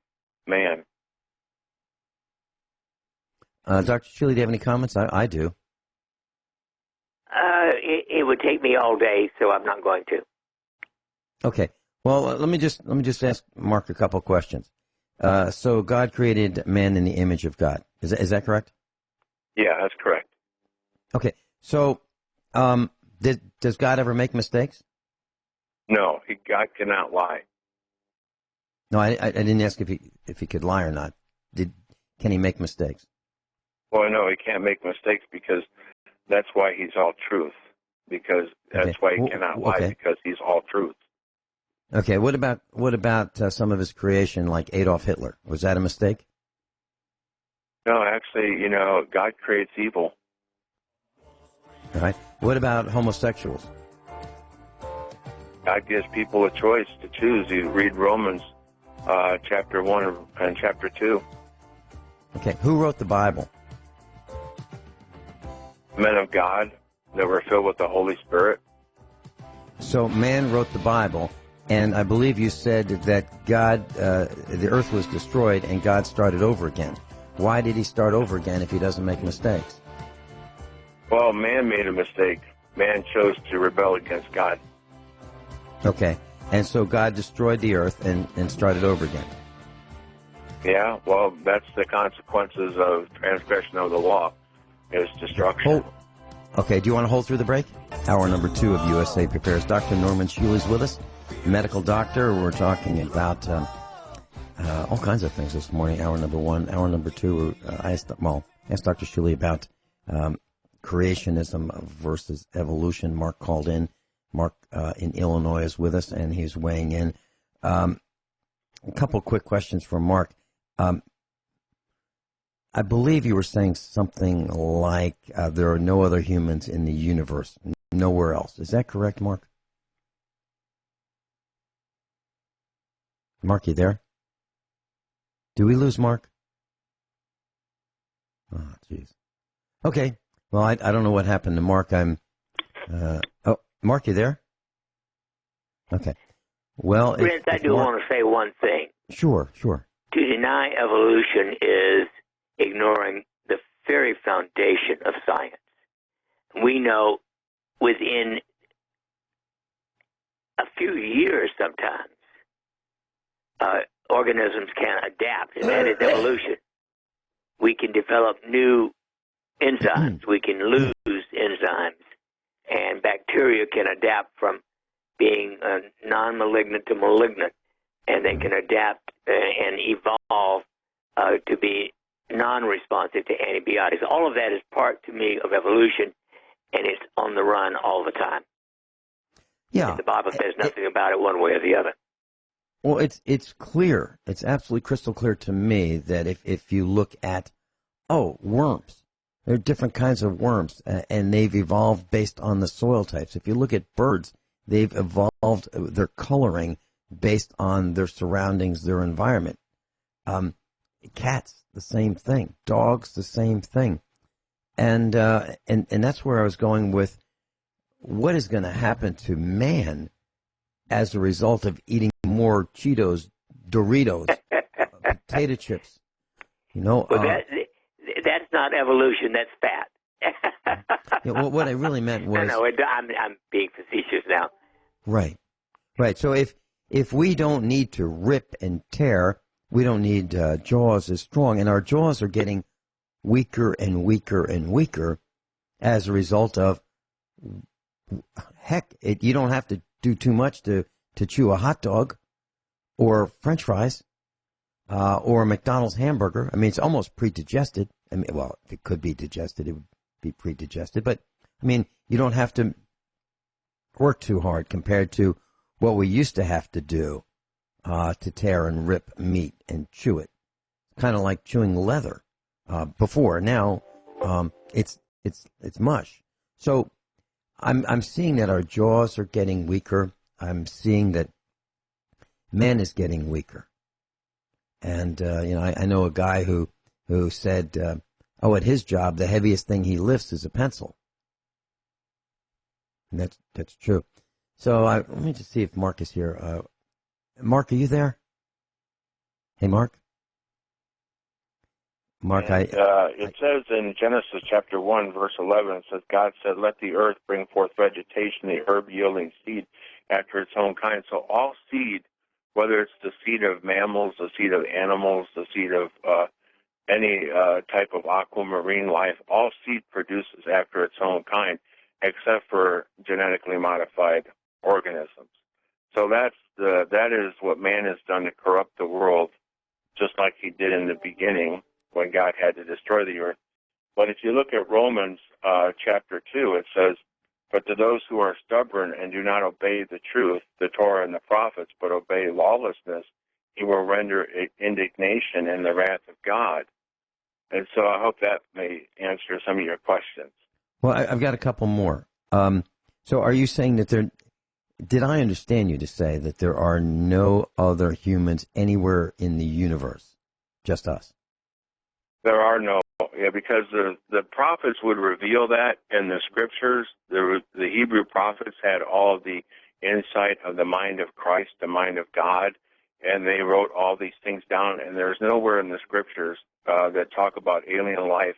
man. Dr. Shealy, do you have any comments? I do. It would take me all day, so I'm not going to. Okay. Well, let me just ask Mark a couple questions. So God created man in the image of God. Is that correct? Yeah, that's correct. Okay. So does God ever make mistakes? No, God cannot lie. No, I didn't ask if he could lie or not. Can he make mistakes? Well, no, he can't make mistakes because that's why he's all truth. Because that's why he cannot lie, because he's all truth. Okay. What about some of his creation, like Adolf Hitler? Was that a mistake? No, actually, God creates evil. All right. What about homosexuals? God gives people a choice to choose. You read Romans chapter 1 and chapter 2. Okay. Who wrote the Bible? Men of God that were filled with the Holy Spirit. So man wrote the Bible, and I believe you said that God, the earth was destroyed and God started over again. Why did he start over again if he doesn't make mistakes? Well, man made a mistake. Man chose to rebel against God. Okay. And so God destroyed the earth and started over again. Yeah, well, that's the consequences of transgression of the law, is destruction. Okay, do you want to hold through the break? Hour number 2 of USA Prepares. Dr. Norman Shealy's with us, medical doctor. We're talking about all kinds of things this morning. Hour number 1. Hour number 2, I asked Dr. Shealy about creationism versus evolution. Mark called in. Mark in Illinois is with us, and he's weighing in. A couple quick questions from Mark. I believe you were saying something like there are no other humans in the universe, nowhere else. Is that correct, Mark? Mark, you there? Do we lose Mark? Oh, jeez. Okay. Well, I don't know what happened to Mark. Mark, you there? Okay. Well, Vince, I do want to say one thing. Sure. To deny evolution is ignoring the very foundation of science. We know within a few years sometimes organisms can adapt, and that is evolution. We can develop new enzymes. We can lose enzymes. And bacteria can adapt from being non-malignant to malignant, and they can adapt and evolve to be non-responsive to antibiotics. All of that is part, to me, of evolution, and it's on the run all the time. Yeah. The Bible says nothing about it one way or the other. Well, it's clear. It's absolutely crystal clear to me that if you look at, worms, there are different kinds of worms, and they've evolved based on the soil types. If you look at birds, they've evolved their coloring based on their surroundings, their environment. Cats, the same thing. Dogs, the same thing. And that's where I was going with what is going to happen to man as a result of eating more Cheetos, Doritos, potato chips. Well, that's not evolution. That's fat. Yeah, well, what I really meant was... No, I'm being facetious now. Right. So if we don't need to rip and tear, we don't need jaws as strong, and our jaws are getting weaker and weaker and weaker as a result of, you don't have to do too much to chew a hot dog or French fries or a McDonald's hamburger. I mean, it's almost pre-digested. I mean, well, if it could be digested, it would be pre-digested. But, I mean, you don't have to work too hard compared to what we used to have to do to tear and rip meat and chew it. Kind of like chewing leather before. Now, it's mush. So I'm seeing that our jaws are getting weaker. I'm seeing that man is getting weaker. And, I know a guy who said, at his job, the heaviest thing he lifts is a pencil. And that's true. So let me just see if Mark is here. Mark, are you there? Hey, Mark? Mark, it says in Genesis chapter 1, verse 11, it says, God said, let the earth bring forth vegetation, the herb yielding seed after its own kind. So all seed, whether it's the seed of mammals, the seed of animals, the seed of any type of aquamarine life, all seed produces after its own kind, except for genetically modified organisms. So that is what man has done to corrupt the world, just like he did in the beginning when God had to destroy the earth. But if you look at Romans chapter 2, it says, but to those who are stubborn and do not obey the truth, the Torah and the prophets, but obey lawlessness, he will render indignation and the wrath of God. And so I hope that may answer some of your questions. Well, I've got a couple more. So are you saying that did I understand you to say that there are no other humans anywhere in the universe, just us? There are no, because the prophets would reveal that in the scriptures. The Hebrew prophets had all the insight of the mind of Christ, the mind of God, and they wrote all these things down, and there's nowhere in the scriptures that talk about alien life.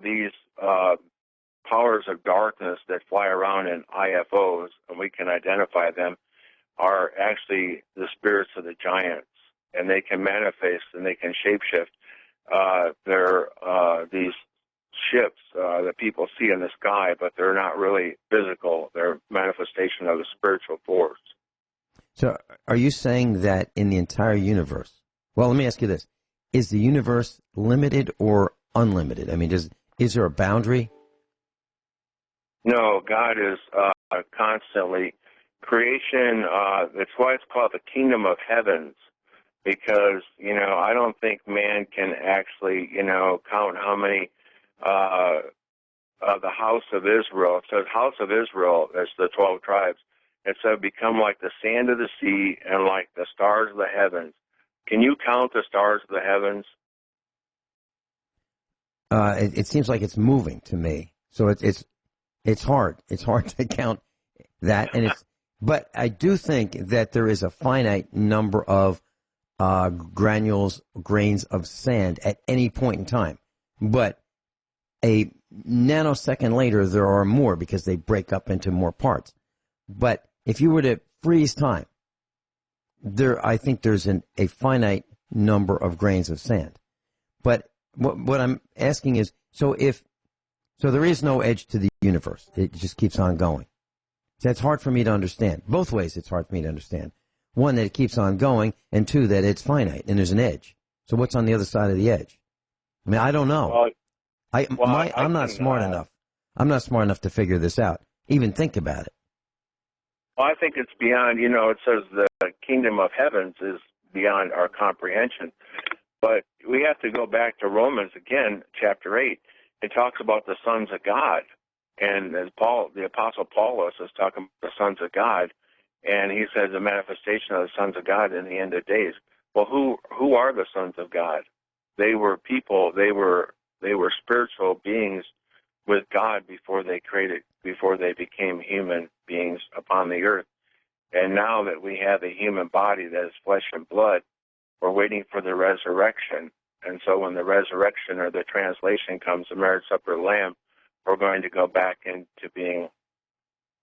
These powers of darkness that fly around in IFOs, and we can identify them, are actually the spirits of the giants, and they can manifest and they can shapeshift. They're these ships that people see in the sky, but they're not really physical. They're manifestation of the spiritual force. So are you saying that in the entire universe, well, let me ask you this, is the universe limited or unlimited? I mean, is there a boundary? No, God is constantly. Creation, that's why it's called the kingdom of heavens, because, I don't think man can actually, count how many the house of Israel. It says house of Israel, that's the 12 tribes. It said become like the sand of the sea and like the stars of the heavens. Can you count the stars of the heavens? It seems like it's moving to me. So it's hard. It's hard to count that, but I do think that there is a finite number of grains of sand at any point in time. But a nanosecond later, there are more because they break up into more parts. But if you were to freeze time, I think there's a finite number of grains of sand. But what I'm asking is, so there is no edge to the universe. It just keeps on going. That's hard for me to understand. Both ways it's hard for me to understand. One, that it keeps on going, and two, that it's finite, and there's an edge. So what's on the other side of the edge? I mean, I don't know. I'm not smart enough. I'm not smart enough to figure this out. Even think about it. Well, I think it's beyond, it says the kingdom of heavens is beyond our comprehension. But we have to go back to Romans again, chapter 8. It talks about the sons of God. And as the Apostle Paul is talking about the sons of God, and he says the manifestation of the sons of God in the end of days. Well, who are the sons of God? They were people, they were spiritual beings with God before they became human beings upon the earth. And now that we have a human body that is flesh and blood, we're waiting for the resurrection. And so when the resurrection or the translation comes, the marriage supper of the Lamb, we're going to go back into being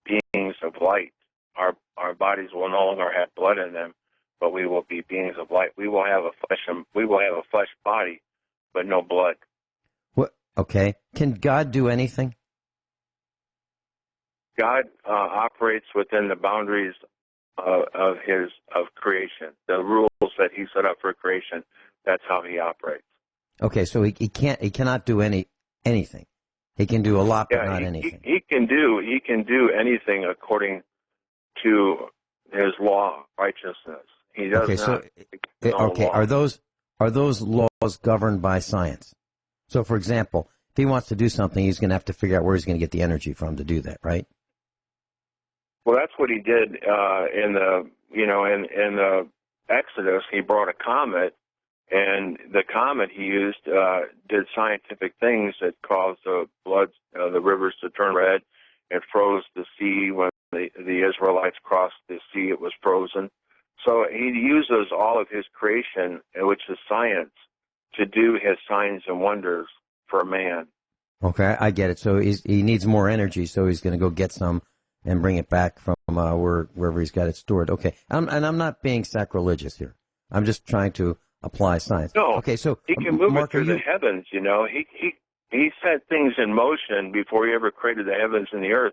beings of light. Our bodies will no longer have blood in them, but we will be beings of light. We will have a flesh body, but no blood. What? Okay. Can God do anything? God operates within the boundaries of creation, the rules that He set up for creation. That's how He operates. Okay, so he cannot do anything. He can do a lot, but not anything. He can do anything according to His law, righteousness. He does not. Okay, are those laws governed by science? So, for example, if he wants to do something, he's going to have to figure out where he's going to get the energy from to do that, right? Well, that's what He did in the Exodus. He brought a comet, and the comet He used did scientific things that caused the rivers to turn red. It froze the sea when the Israelites crossed the sea. It was frozen. So He uses all of His creation, which is science, to do His signs and wonders for man. Okay, I get it. So he needs more energy, so he's going to go get some and bring it back from wherever he's got it stored. Okay, and I'm not being sacrilegious here. I'm just trying to apply science. No, okay, so He can move Mark, it through the heavens. He set things in motion before He ever created the heavens and the earth.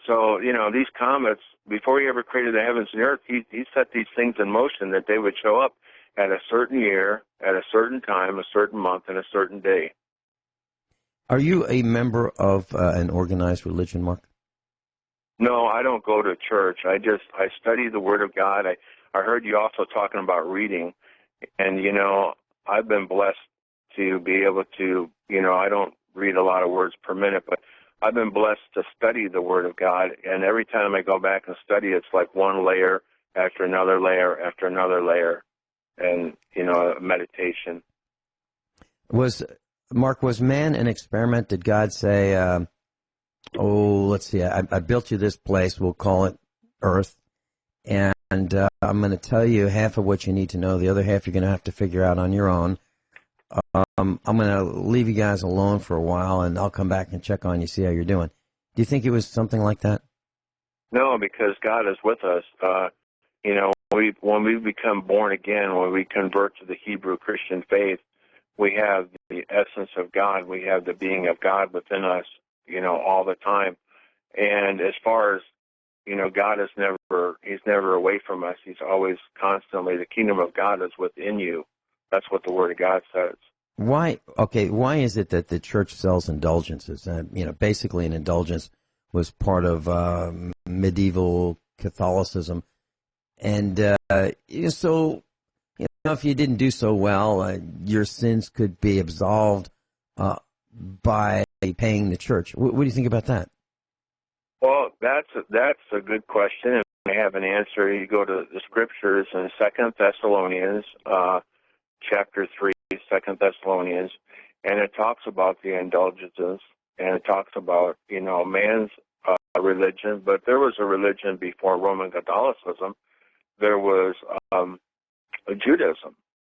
So, these comets, before He ever created the heavens and the earth, He set these things in motion that they would show up at a certain year, at a certain time, a certain month, and a certain day. Are you a member of an organized religion, Mark? No, I don't go to church. I study the Word of God. I heard you also talking about reading, and, I've been blessed to be able to, I don't read a lot of words per minute, but I've been blessed to study the Word of God, and every time I go back and study, it's like one layer after another layer after another layer, and, meditation. Mark, was man an experiment? Did God say, let's see, I built you this place, we'll call it Earth, and I'm going to tell you half of what you need to know, the other half you're going to have to figure out on your own. I'm going to leave you guys alone for a while, and I'll come back and check on you, see how you're doing. Do you think it was something like that? No, because God is with us. When we become born again, when we convert to the Hebrew Christian faith, we have the essence of God. We have the being of God within us, all the time. And as far as, God He's never away from us. He's always constantly, the kingdom of God is within you. That's what the Word of God says. Why is it that the church sells indulgences? Basically an indulgence was part of medieval Catholicism. And so, if you didn't do so well, your sins could be absolved by paying the church. What do you think about that? Well, that's a good question, and I have an answer. You go to the scriptures in 2 Thessalonians, chapter 3, 2 Thessalonians, and it talks about the indulgences, and it talks about, man's religion, but there was a religion before Roman Catholicism. There was Judaism,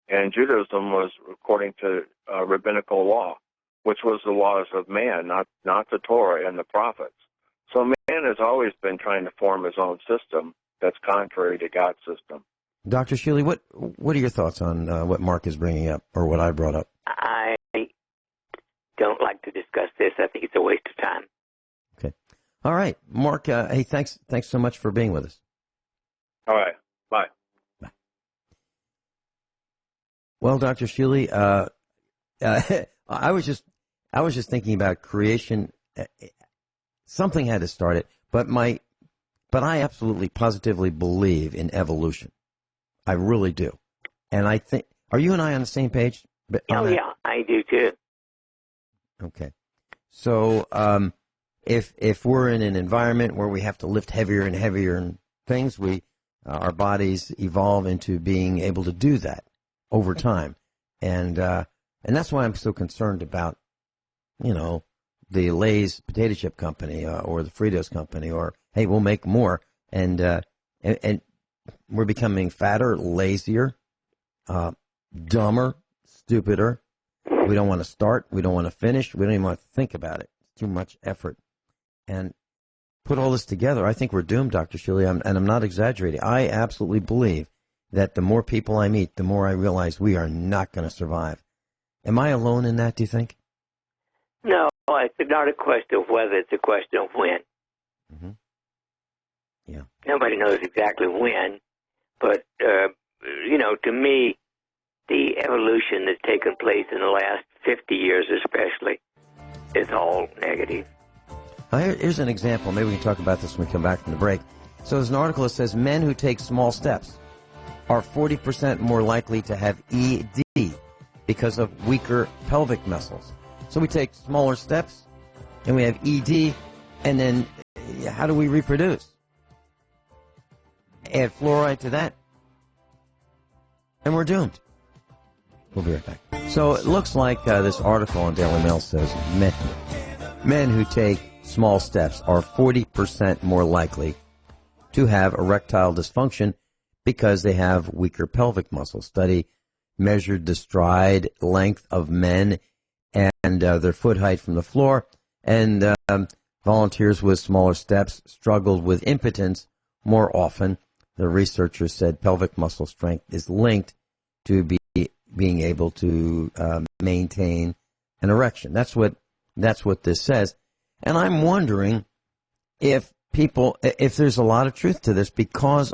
and Judaism was according to rabbinical law, which was the laws of man, not the Torah and the prophets. So man has always been trying to form his own system that's contrary to God's system. Dr. Shealy, what are your thoughts on what Mark is bringing up, or what I brought up? I don't like to discuss this. I think it's a waste of time. Okay. All right. Mark, hey, thanks so much for being with us. All right. Bye. Bye. Well, Dr. Shealy, I was just thinking about creation. Something had to start it, but my But I absolutely, positively believe in evolution. I really do. And I think, are you and I on the same page? Oh, yeah, I do too. Okay. So if we're in an environment where we have to lift heavier and heavier and things, our bodies evolve into being able to do that over time. And that's why I'm so concerned about, the Lay's potato chip company or the Fritos company, or, hey, we'll make more. And we're becoming fatter, lazier, dumber, stupider. We don't want to start. We don't want to finish. We don't even want to think about it. It's too much effort. And put all this together, I think we're doomed, Dr. Shealy, and I'm not exaggerating. I absolutely believe that the more people I meet, the more I realize we are not going to survive. Am I alone in that, do you think? No, it's not a question of whether, it's a question of when. Mm-hmm. Yeah. Nobody knows exactly when, but, to me, the evolution that's taken place in the last 50 years especially is all negative. Here's an example. Maybe we can talk about this when we come back from the break. So there's an article that says men who take small steps are 40% more likely to have ED because of weaker pelvic muscles. So we take smaller steps and we have ED, and then how do we reproduce? Add fluoride to that, and we're doomed. We'll be right back. So it looks like this article on Daily Mail says men who take small steps are 40% more likely to have erectile dysfunction because they have weaker pelvic muscles. Study measured the stride length of men and their foot height from the floor, and volunteers with smaller steps struggled with impotence more often. The researchers said pelvic muscle strength is linked to being able to maintain an erection. That's what this says. And I'm wondering if there's a lot of truth to this because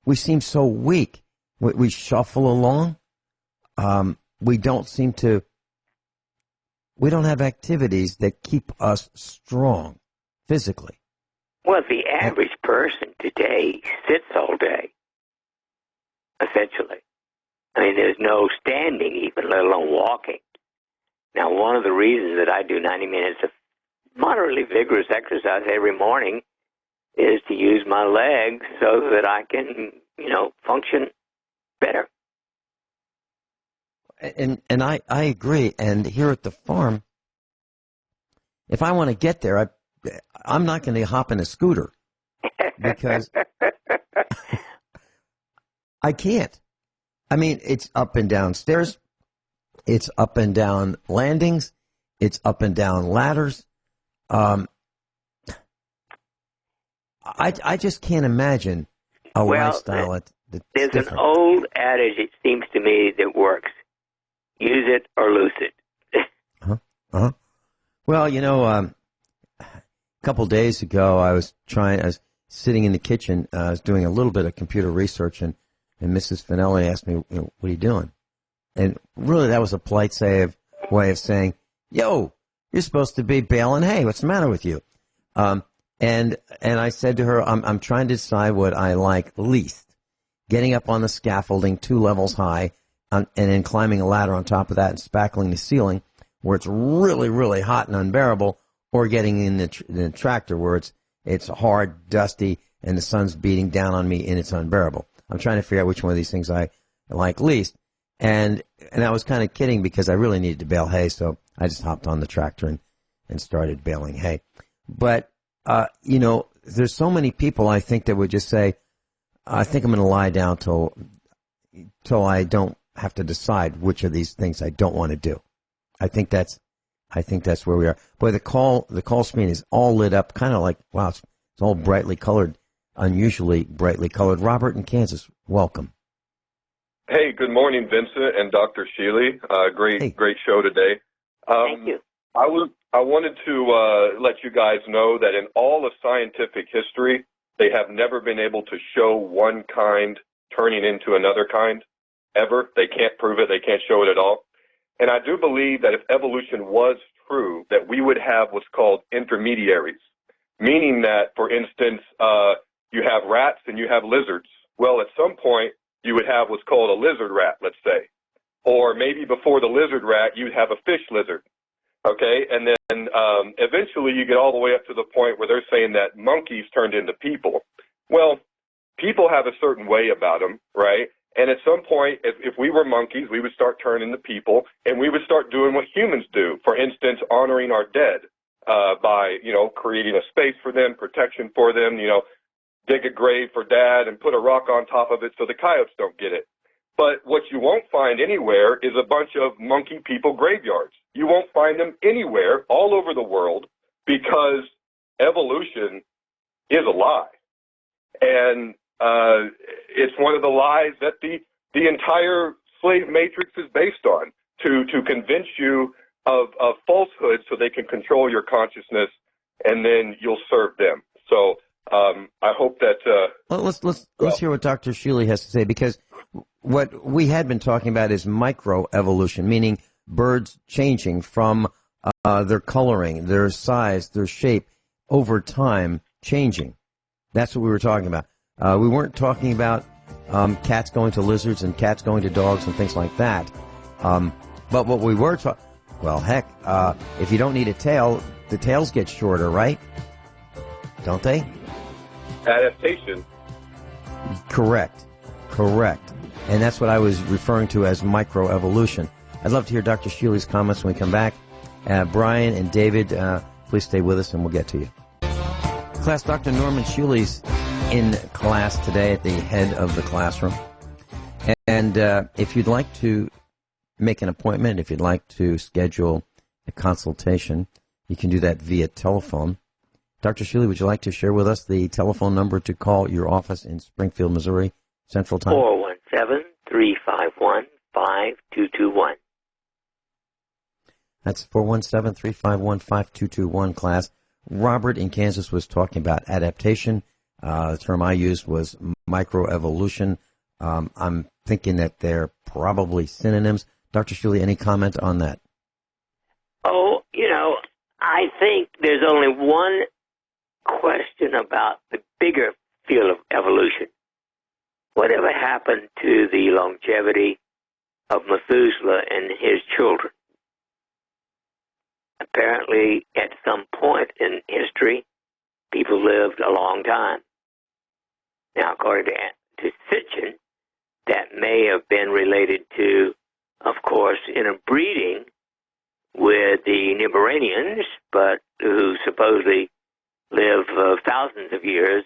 we seem so weak. We shuffle along. We don't have activities that keep us strong physically. Well, the average person today sits all day, essentially. I mean, there's no standing even, let alone walking. Now, one of the reasons that I do 90 minutes of moderately vigorous exercise every morning is to use my legs so that I can, function better. And I agree. And here at the farm, if I want to get there, I'm not going to hop in a scooter because I can't. I mean, it's up and down stairs. It's up and down landings. It's up and down ladders. I just can't imagine a lifestyle that's there's different. An old adage, it seems to me, that works. Use it or lose it. Uh-huh. Well, a couple days ago, I was sitting in the kitchen. I was doing a little bit of computer research, and Mrs. Finelli asked me, what are you doing? And really, that was a polite way of saying, yo, you're supposed to be baling hay. What's the matter with you? And I said to her, I'm trying to decide what I like least. Getting up on the scaffolding 2 levels high and then climbing a ladder on top of that and spackling the ceiling where it's really, really hot and unbearable, or getting in the tractor where it's hard, dusty, and the sun's beating down on me and it's unbearable. I'm trying to figure out which one of these things I like least. And I was kind of kidding because I really needed to bale hay, so I just hopped on the tractor and started baling hay. But, there's so many people I think that would just say, I think I'm going to lie down till I don't have to decide which of these things I don't want to do. I think that's where we are. Boy, the call screen is all lit up, kind of like, wow, it's all brightly colored, unusually brightly colored. Robert in Kansas, welcome. Hey, good morning, Vincent and Dr. Shealy. Great show today. Thank you. I wanted to let you guys know that in all of scientific history, they have never been able to show one kind turning into another kind, ever. They can't prove it. They can't show it at all. And I do believe that if evolution was true, that we would have what's called intermediaries. meaning that, for instance, you have rats and you have lizards. Well, at some point, you would have what's called a lizard rat, let's say. Or maybe before the lizard rat, you'd have a fish lizard. Okay, and then eventually you get all the way up to the point where they're saying that monkeys turned into people. Well, people have a certain way about them, right? And at some point, if we were monkeys, we would start turning into people, and we would start doing what humans do. For instance, honoring our dead by, creating a space for them, protection for them, dig a grave for Dad and put a rock on top of it so the coyotes don't get it. But what you won't find anywhere is a bunch of monkey people graveyards. You won't find them anywhere all over the world because evolution is a lie. And it's one of the lies that the entire slave matrix is based on, to convince you of falsehood so they can control your consciousness, and then you'll serve them. So I hope that... Well, let's hear what Dr. Shealy has to say, because what we had been talking about is microevolution, meaning birds changing from their coloring, their size, their shape, over time changing. That's what we were talking about. We weren't talking about cats going to lizards and cats going to dogs and things like that. But what we were talking... Well, heck, if you don't need a tail, the tails get shorter, right? Don't they? Adaptation. Correct. And that's what I was referring to as microevolution. I'd love to hear Dr. Shealy's comments when we come back. Brian and David, please stay with us and we'll get to you. Class, Dr. Norman Shealy's in class today at the head of the classroom. And if you'd like to make an appointment, if you'd like to schedule a consultation, you can do that via telephone. Dr. Shealy, would you like to share with us the telephone number to call your office in Springfield, Missouri, Central Time? 417-351-5221. That's 417-351-5221, class. Robert in Kansas was talking about adaptation. The term I used was microevolution. I'm thinking that they're probably synonyms. Dr. Shealy, any comment on that? Oh, I think there's only one question about the bigger field of evolution. Whatever happened to the longevity of Methuselah and his children? Apparently, at some point in history, people lived a long time. Now, according to Sitchin, that may have been related to, of course, interbreeding with the Nibiruans, but who supposedly live thousands of years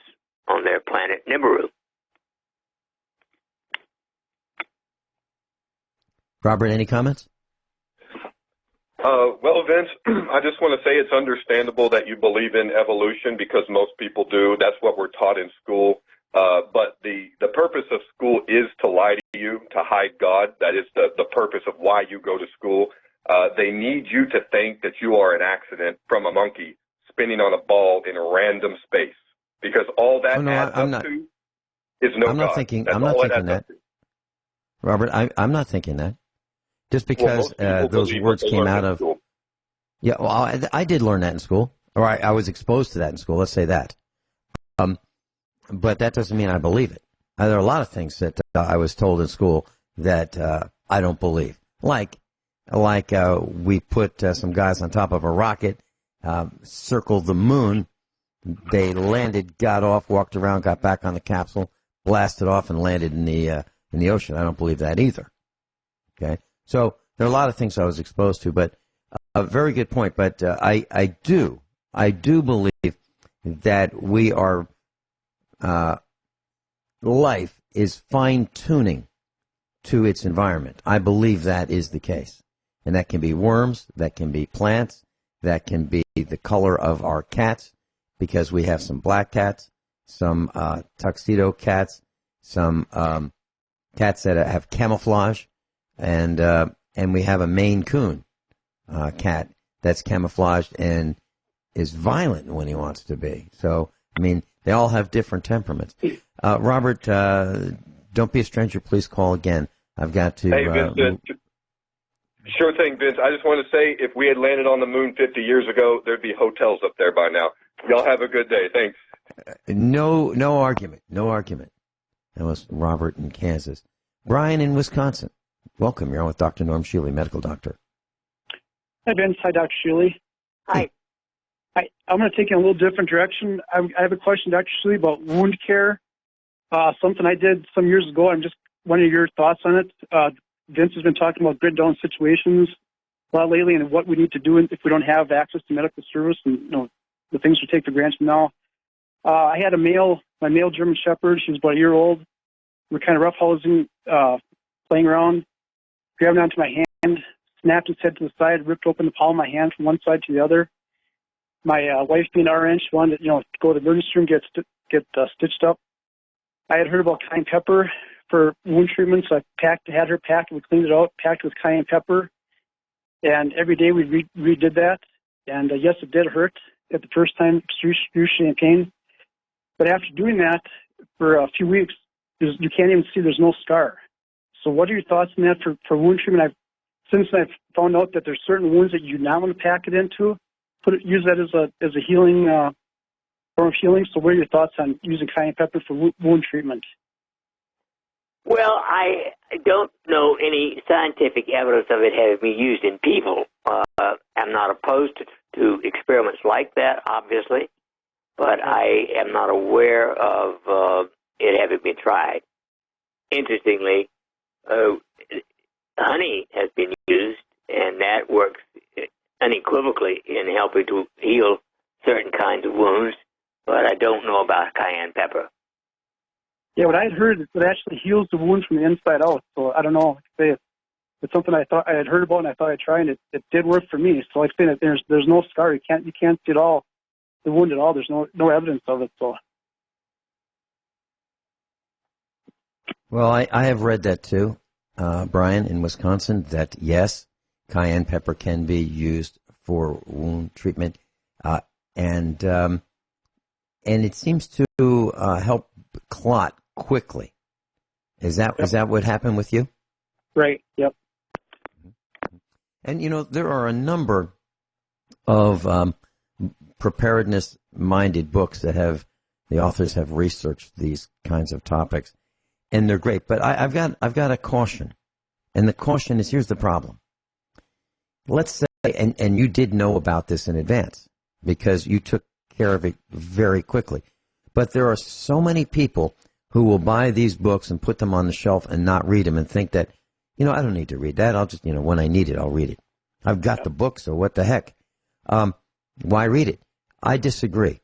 on their planet Nibiru. Robert, any comments? Well, Vince, I just want to say it's understandable that you believe in evolution because most people do. That's what we're taught in school. But the purpose of school is to lie to you, to hide God. That is the purpose of why you go to school. They need you to think that you are an accident from a monkey spinning on a ball in a random space, because all that adds up to is no God. I'm not thinking that. Robert, I'm not thinking that. Just because those words came out of... Yeah, well, I did learn that in school, or I was exposed to that in school, let's say that. But that doesn't mean I believe it. There are a lot of things that I was told in school that I don't believe. Like we put some guys on top of a rocket, circled the moon, they landed, got off, walked around, got back on the capsule, blasted off, and landed in the ocean. I don't believe that either. Okay? So there are a lot of things I was exposed to, but a very good point. But I do believe that we are life is fine-tuning to its environment. I believe that is the case, and that can be worms, that can be plants, that can be the color of our cats, because we have some black cats, some tuxedo cats, some cats that have camouflage. And we have a Maine Coon cat that's camouflaged and is violent when he wants to be. So, I mean, they all have different temperaments. Robert, don't be a stranger. Please call again. I've got to... Hey, Vincent. Sure thing, Vince. I just want to say, if we had landed on the moon 50 years ago, there'd be hotels up there by now. Y'all have a good day. Thanks. No argument. No argument. That was Robert in Kansas. Brian in Wisconsin. Welcome. You're on with Dr. Norm Shealy, medical doctor. Hi, Vince. Hi, Dr. Shealy. Hi. I'm going to take you in a little different direction. I have a question, Dr. Shealy, about wound care. Something I did some years ago. I'm just wondering your thoughts on it. Vince has been talking about grid down situations a lot lately and what we need to do if we don't have access to medical service and the things we take for granted now. I had my male German Shepherd. She was about a year old. We were kind of roughhousing, playing around, grabbed onto my hand, snapped his head to the side, ripped open the palm of my hand from one side to the other. My wife, being RN, she wanted to, go to the emergency room, get stitched up. I had heard about cayenne pepper for wound treatment, so I had her pack it. We cleaned it out, packed it with cayenne pepper, and every day we redid that. And yes, it did hurt at the first time, excruciating pain. But after doing that for a few weeks, you can't even see there's no scar. So what are your thoughts on that for wound treatment? Since I've found out that there's certain wounds that you now want to pack it into, use that as a healing form of healing. So what are your thoughts on using cayenne pepper for wound treatment? Well, I don't know any scientific evidence of it having been used in people. I'm not opposed to experiments like that, obviously, but I am not aware of it having been tried. Interestingly, honey has been used, and that works unequivocally in helping to heal certain kinds of wounds, but I don't know about cayenne pepper. Yeah, what I had heard is it actually heals the wound from the inside out. So I don't know. It's something I thought I had heard about, and I thought I'd try, and it did work for me. So like saying that there's no scar. You can't see it all, the wound at all. There's no evidence of it. So. Well, I have read that too, Brian, in Wisconsin, that yes, cayenne pepper can be used for wound treatment, and it seems to help clot quickly. Is that what happened with you? Right. Yep. And there are a number of preparedness-minded books that the authors have researched these kinds of topics, and they're great. But I've got a caution, and the caution is, here's the problem. Let's say, and you did know about this in advance because you took care of it very quickly. But there are so many people who will buy these books and put them on the shelf and not read them and think that, I don't need to read that. I'll just, when I need it, I'll read it. I've got the book, so what the heck? Why read it? I disagree.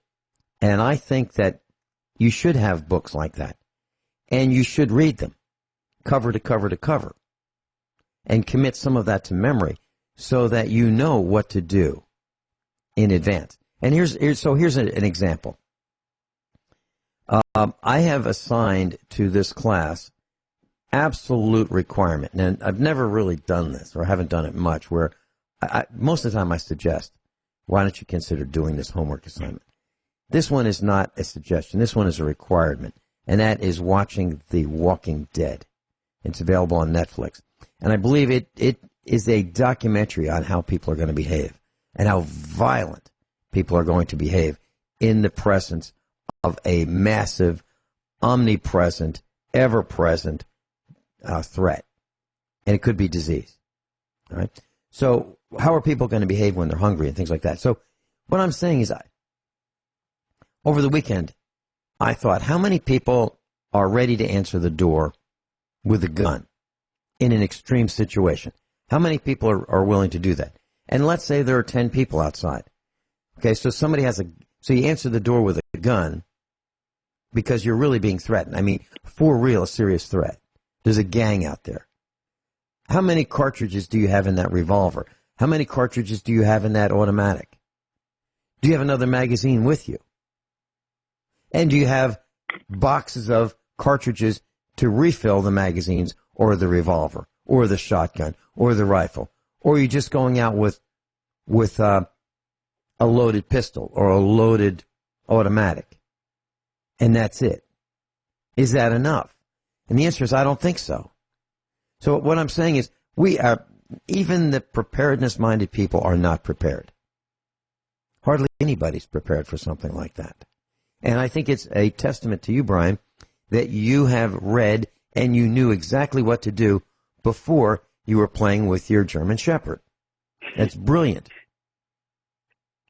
And I think that you should have books like that. And you should read them, cover to cover to cover, and commit some of that to memory so that you know what to do in advance. And here's an example. I have assigned to this class absolute requirement, and I've never really done this, or haven't done it much, where most of the time I suggest, why don't you consider doing this homework assignment? This one is not a suggestion. This one is a requirement, and that is watching The Walking Dead. It's available on Netflix. And I believe it is a documentary on how people are going to behave and how violent people are going to behave in the presence of a massive, omnipresent, ever-present threat. And it could be disease. All right? So how are people going to behave when they're hungry and things like that? So what I'm saying is, over the weekend, I thought, how many people are ready to answer the door with a gun in an extreme situation? How many people are willing to do that? And let's say there are 10 people outside. Okay, so so you answer the door with a gun because you're really being threatened. I mean, for real, a serious threat. There's a gang out there. How many cartridges do you have in that revolver? How many cartridges do you have in that automatic? Do you have another magazine with you? And do you have boxes of cartridges to refill the magazines or the revolver or the shotgun or the rifle? Or are you just going out with a loaded pistol or a loaded automatic? And that's it. Is that enough? And the answer is, I don't think so. So what I'm saying is, even the preparedness-minded people are not prepared. Hardly anybody's prepared for something like that. And I think it's a testament to you, Brian, that you have read and you knew exactly what to do before you were playing with your German Shepherd. That's brilliant.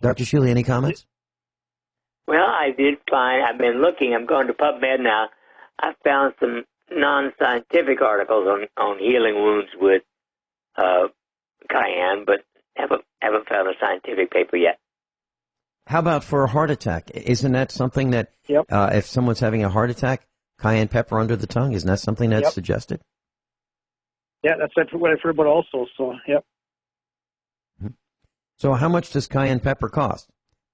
Dr. Shealy, any comments? Well, I did find, I've been looking, I'm going to PubMed now. I found some non-scientific articles on healing wounds with cayenne, but haven't found a scientific paper yet. How about for a heart attack? Isn't that something that, if someone's having a heart attack, cayenne pepper under the tongue, isn't that something that's suggested? Yeah, that's what I've heard about also, so, yep. So how much does cayenne pepper cost?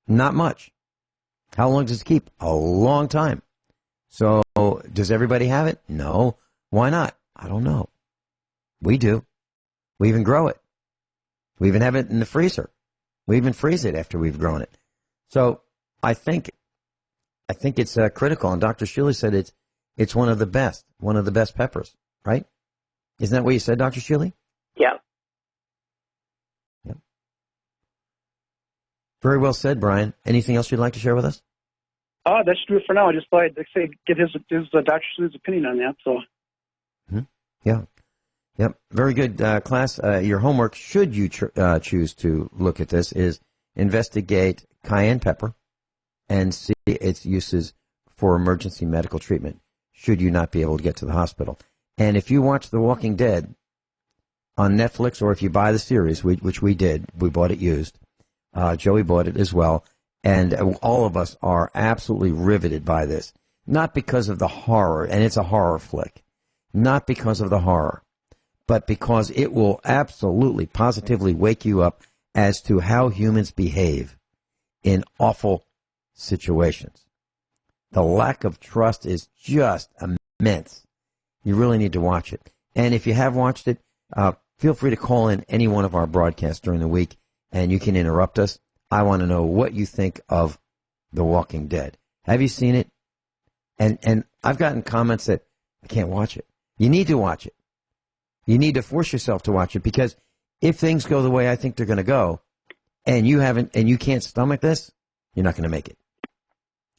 Not much. How long does it keep? A long time. So does everybody have it? No. Why not? I don't know. We do. We even grow it. We even have it in the freezer. We even freeze it after we've grown it. So I think it's critical. And Dr. Shealy said it's one of the best peppers, right? Isn't that what you said, Dr. Shealy? Yeah. Yep. Very well said, Brian. Anything else you'd like to share with us? That should do it for now. I just thought I'd say get his Dr. Shealy's opinion on that. So. Yeah. Yep. Very good, class. Your homework, should you choose to look at this, is investigate cayenne pepper and see its uses for emergency medical treatment, should you not be able to get to the hospital. And if you watch The Walking Dead on Netflix, or if you buy the series, which we did, we bought it used. Joey bought it as well. And all of us are absolutely riveted by this. Not because of the horror, and it's a horror flick. Not because of the horror, but because it will absolutely, positively wake you up as to how humans behave in awful situations. The lack of trust is just immense. You really need to watch it. And if you have watched it, feel free to call in any one of our broadcasts during the week, and you can interrupt us. I want to know what you think of The Walking Dead. Have you seen it? And I've gotten comments that I can't watch it. You need to watch it. You need to force yourself to watch it, because if things go the way I think they're going to go, and you can't stomach this, you're not going to make it.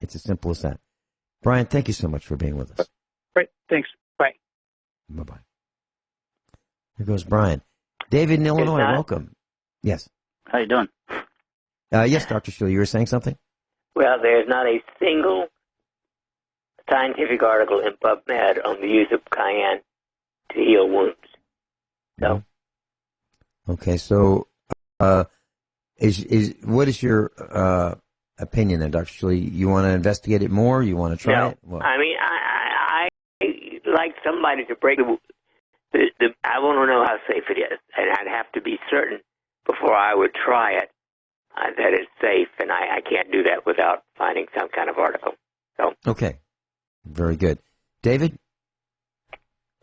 It's as simple as that. Brian, thank you so much for being with us. Great. Thanks. Bye. Bye-bye. Here goes Brian. David in Illinois, welcome. Yes. How you doing? Yes, Dr. Shealy, you were saying something? Well, there's not a single scientific article in PubMed on the use of cayenne to heal wounds. So. Okay, so what is your opinion then, Dr. Shealy? You want to investigate it more? You want to try it? Well, I mean, I like somebody to break I want to know how safe it is, and I'd have to be certain before I would try it that it's safe, and I can't do that without finding some kind of article. So. Okay. Very good. David?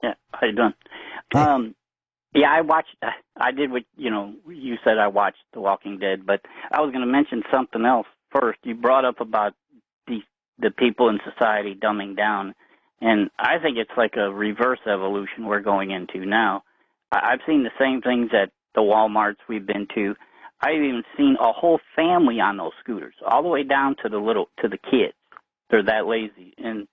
Yeah, how you doing? Okay. Yeah, I did what, you said. I watched The Walking Dead, but I was going to mention something else first. You brought up about the people in society dumbing down, and I think it's like a reverse evolution we're going into now. I've seen the same things at the Walmarts we've been to. I've even seen a whole family on those scooters, all the way down to the kids. They're that lazy, and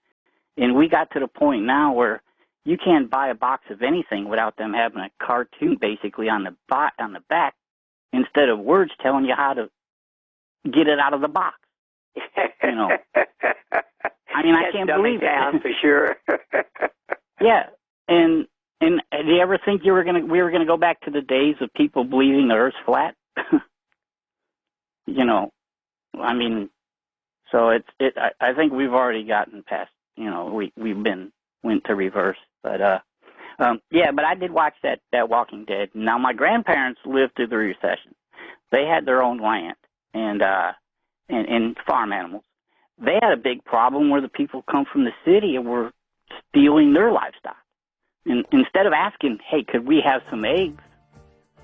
we got to the point now where you can't buy a box of anything without them having a cartoon basically on the back instead of words telling you how to get it out of the box. I mean, I can't believe it. For sure. Yeah, and do you ever think we were gonna go back to the days of people believing the Earth's flat? I mean, so I think we've already gotten past. Went to reverse, but but I did watch that Walking Dead. Now my grandparents lived through the recession. They had their own land and farm animals. They had a big problem where the people come from the city and were stealing their livestock. And instead of asking, hey, could we have some eggs,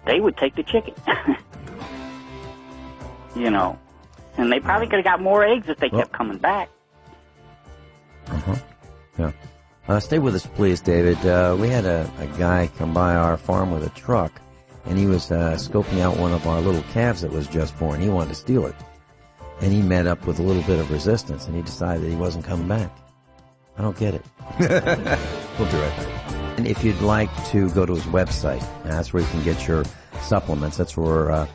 they would take the chicken. And they probably could have got more eggs if they kept coming back. Yeah. Stay with us, please, David. We had a guy come by our farm with a truck, and he was scoping out one of our little calves that was just born. He wanted to steal it. and he met up with a little bit of resistance, and he decided that he wasn't coming back. I don't get it. We'll be right back. And if you'd like to go to his website, that's where you can get your supplements. That's where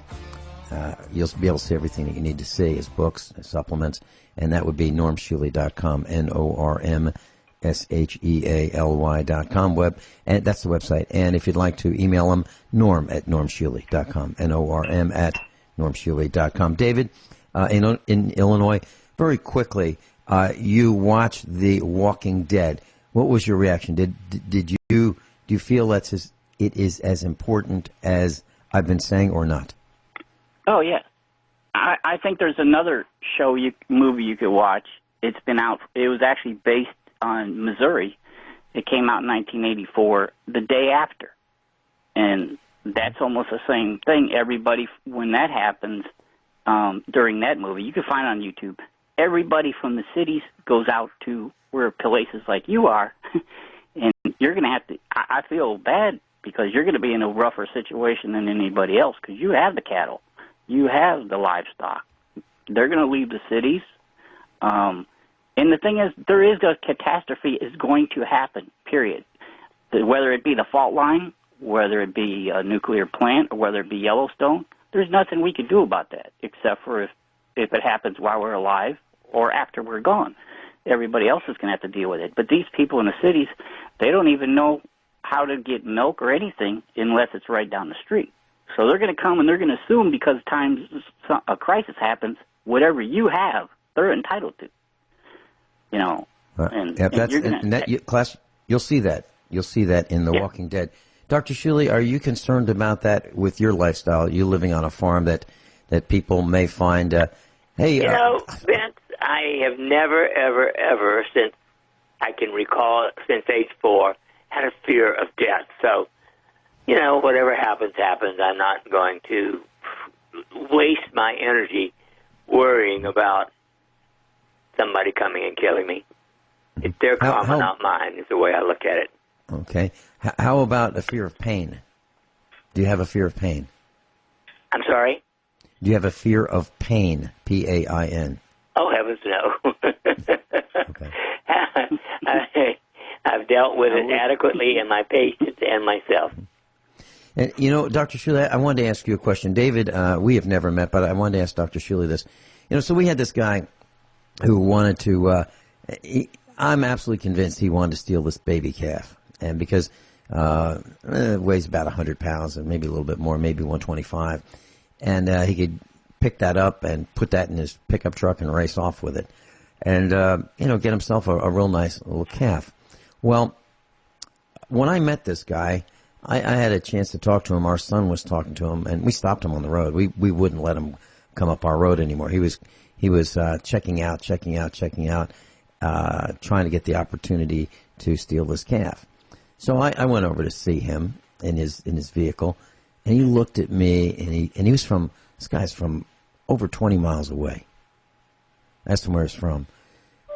you'll be able to see everything that you need to see, his books, his supplements, and that would be normshealy.com, NORMSHEALY.com, and that's the website. And if you'd like to email him, norm@normshealy.com, NORM@normshealy.com. David, in Illinois, very quickly, you watched The Walking Dead. What was your reaction? Do you feel that it is as important as I've been saying, or not? Oh, yeah. I think there's another movie you could watch. It's been out. It was actually based on Missouri. It came out in 1984, The Day After. And that's almost the same thing. Everybody, when that happens, during that movie, you can find it on YouTube, everybody from the cities goes out to where places like you are, and you're going to have to, I feel bad because you're going to be in a rougher situation than anybody else because you have the cattle. You have the livestock. They're going to leave the cities. And the thing is, there is a catastrophe is going to happen, period. Whether it be the fault line, whether it be a nuclear plant, or whether it be Yellowstone, there's nothing we can do about that except for if it happens while we're alive or after we're gone. Everybody else is going to have to deal with it. But these people in the cities, they don't even know how to get milk or anything unless it's right down the street. So they're going to come and they're going to assume because a crisis happens, whatever you have, they're entitled to. You know, class, you'll see that. You'll see that in The Walking Dead. Dr. Shealy, are you concerned about that with your lifestyle? You living on a farm that people may find, hey... You know, Vince, I have never, ever, ever, since I can recall, since age 4, had a fear of death. So, you know, whatever happens, happens. I'm not going to waste my energy worrying about somebody coming and killing me. It's their karma, not mine, is the way I look at it. Okay. How about a fear of pain? Do you have a fear of pain? I'm sorry? Do you have a fear of pain? P-A-I-N. Oh, heavens no. Okay. I've dealt with it adequately in my patients and myself. And, you know, Dr. Shealy, I wanted to ask you a question. David, we have never met, but I wanted to ask Dr. Shealy this. You know, so we had this guy who wanted to, I'm absolutely convinced he wanted to steal this baby calf. And because it weighs about 100 pounds and maybe a little bit more, maybe 125. And he could pick that up and put that in his pickup truck and race off with it. And, you know, get himself a real nice little calf. Well, when I met this guy, I had a chance to talk to him. Our son was talking to him, and we stopped him on the road. We wouldn't let him come up our road anymore. He was checking out, trying to get the opportunity to steal this calf. So I went over to see him in his vehicle, and he looked at me, and this guy's from over 20 miles away. I asked him where he's from,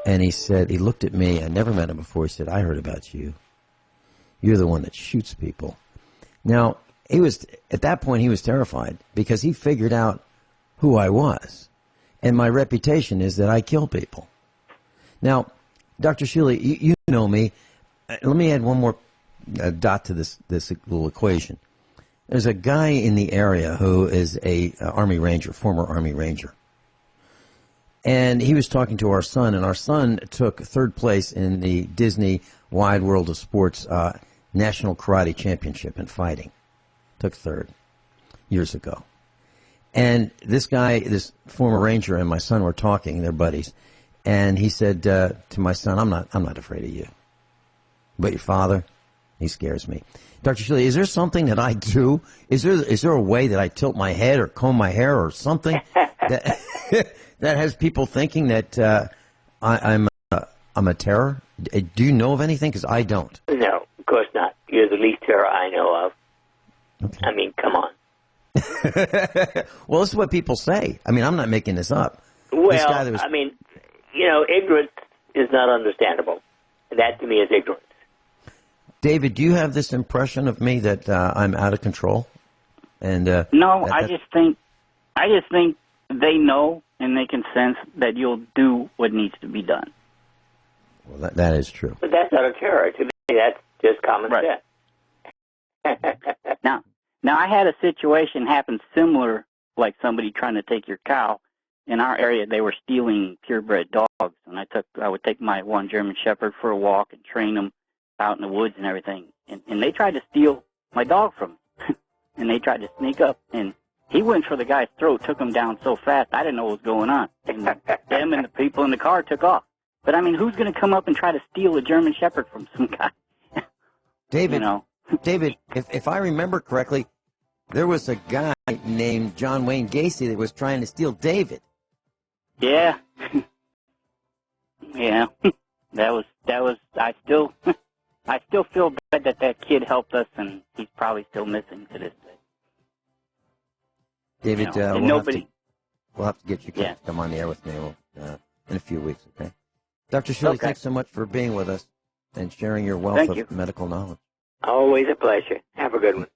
and he looked at me. I never met him before. He said, "I heard about you. You're the one that shoots people." Now, at that point, he was terrified because he figured out who I was, and my reputation is that I kill people. Now, Dr. Shealy, you know me. Let me add one more dot to this little equation. There's a guy in the area who is a Army Ranger, former Army Ranger. And he was talking to our son, and our son took third place in the Disney Wide World of Sports National Karate Championship in fighting. Took third years ago. And this guy, this former Ranger, and my son were talking, they're buddies. And he said to my son, I'm not afraid of you. But your father, he scares me. Dr. Shealy, is there something that I do? Is there a way that I tilt my head or comb my hair or something that that has people thinking that I'm a terror? Do you know of anything? Because I don't. No, of course not. You're the least terror I know of. Okay. I mean, come on. Well, this is what people say. I mean, I'm not making this up. Well, I mean, you know, ignorance is not understandable. That to me is ignorance. David, do you have this impression of me that I'm out of control? And no, I just think they know and they can sense that you'll do what needs to be done. Well, that is true. But that's not a terror. To me, that's just common sense. Now, I had a situation happen similar, like somebody trying to take your cow. In our area, they were stealing purebred dogs, and I would take my one German Shepherd for a walk and train them out in the woods and everything. And they tried to steal my dog from me, and they tried to sneak up, and he went for the guy's throat, took him down so fast, I didn't know what was going on. And them and the people in the car took off. But, I mean, who's going to come up and try to steal a German Shepherd from some guy? David, you know? David, if I remember correctly, there was a guy named John Wayne Gacy that was trying to steal David. Yeah. Yeah. That was, I still feel bad that kid helped us, and he's probably still missing to this day. David, you know, we'll have to get you to come on the air with me in a few weeks, okay? Dr. Shealy, thanks so much for being with us and sharing your wealth of medical knowledge. Always a pleasure. Have a good one.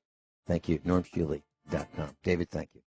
Thank you. NormShealy.com. David, thank you.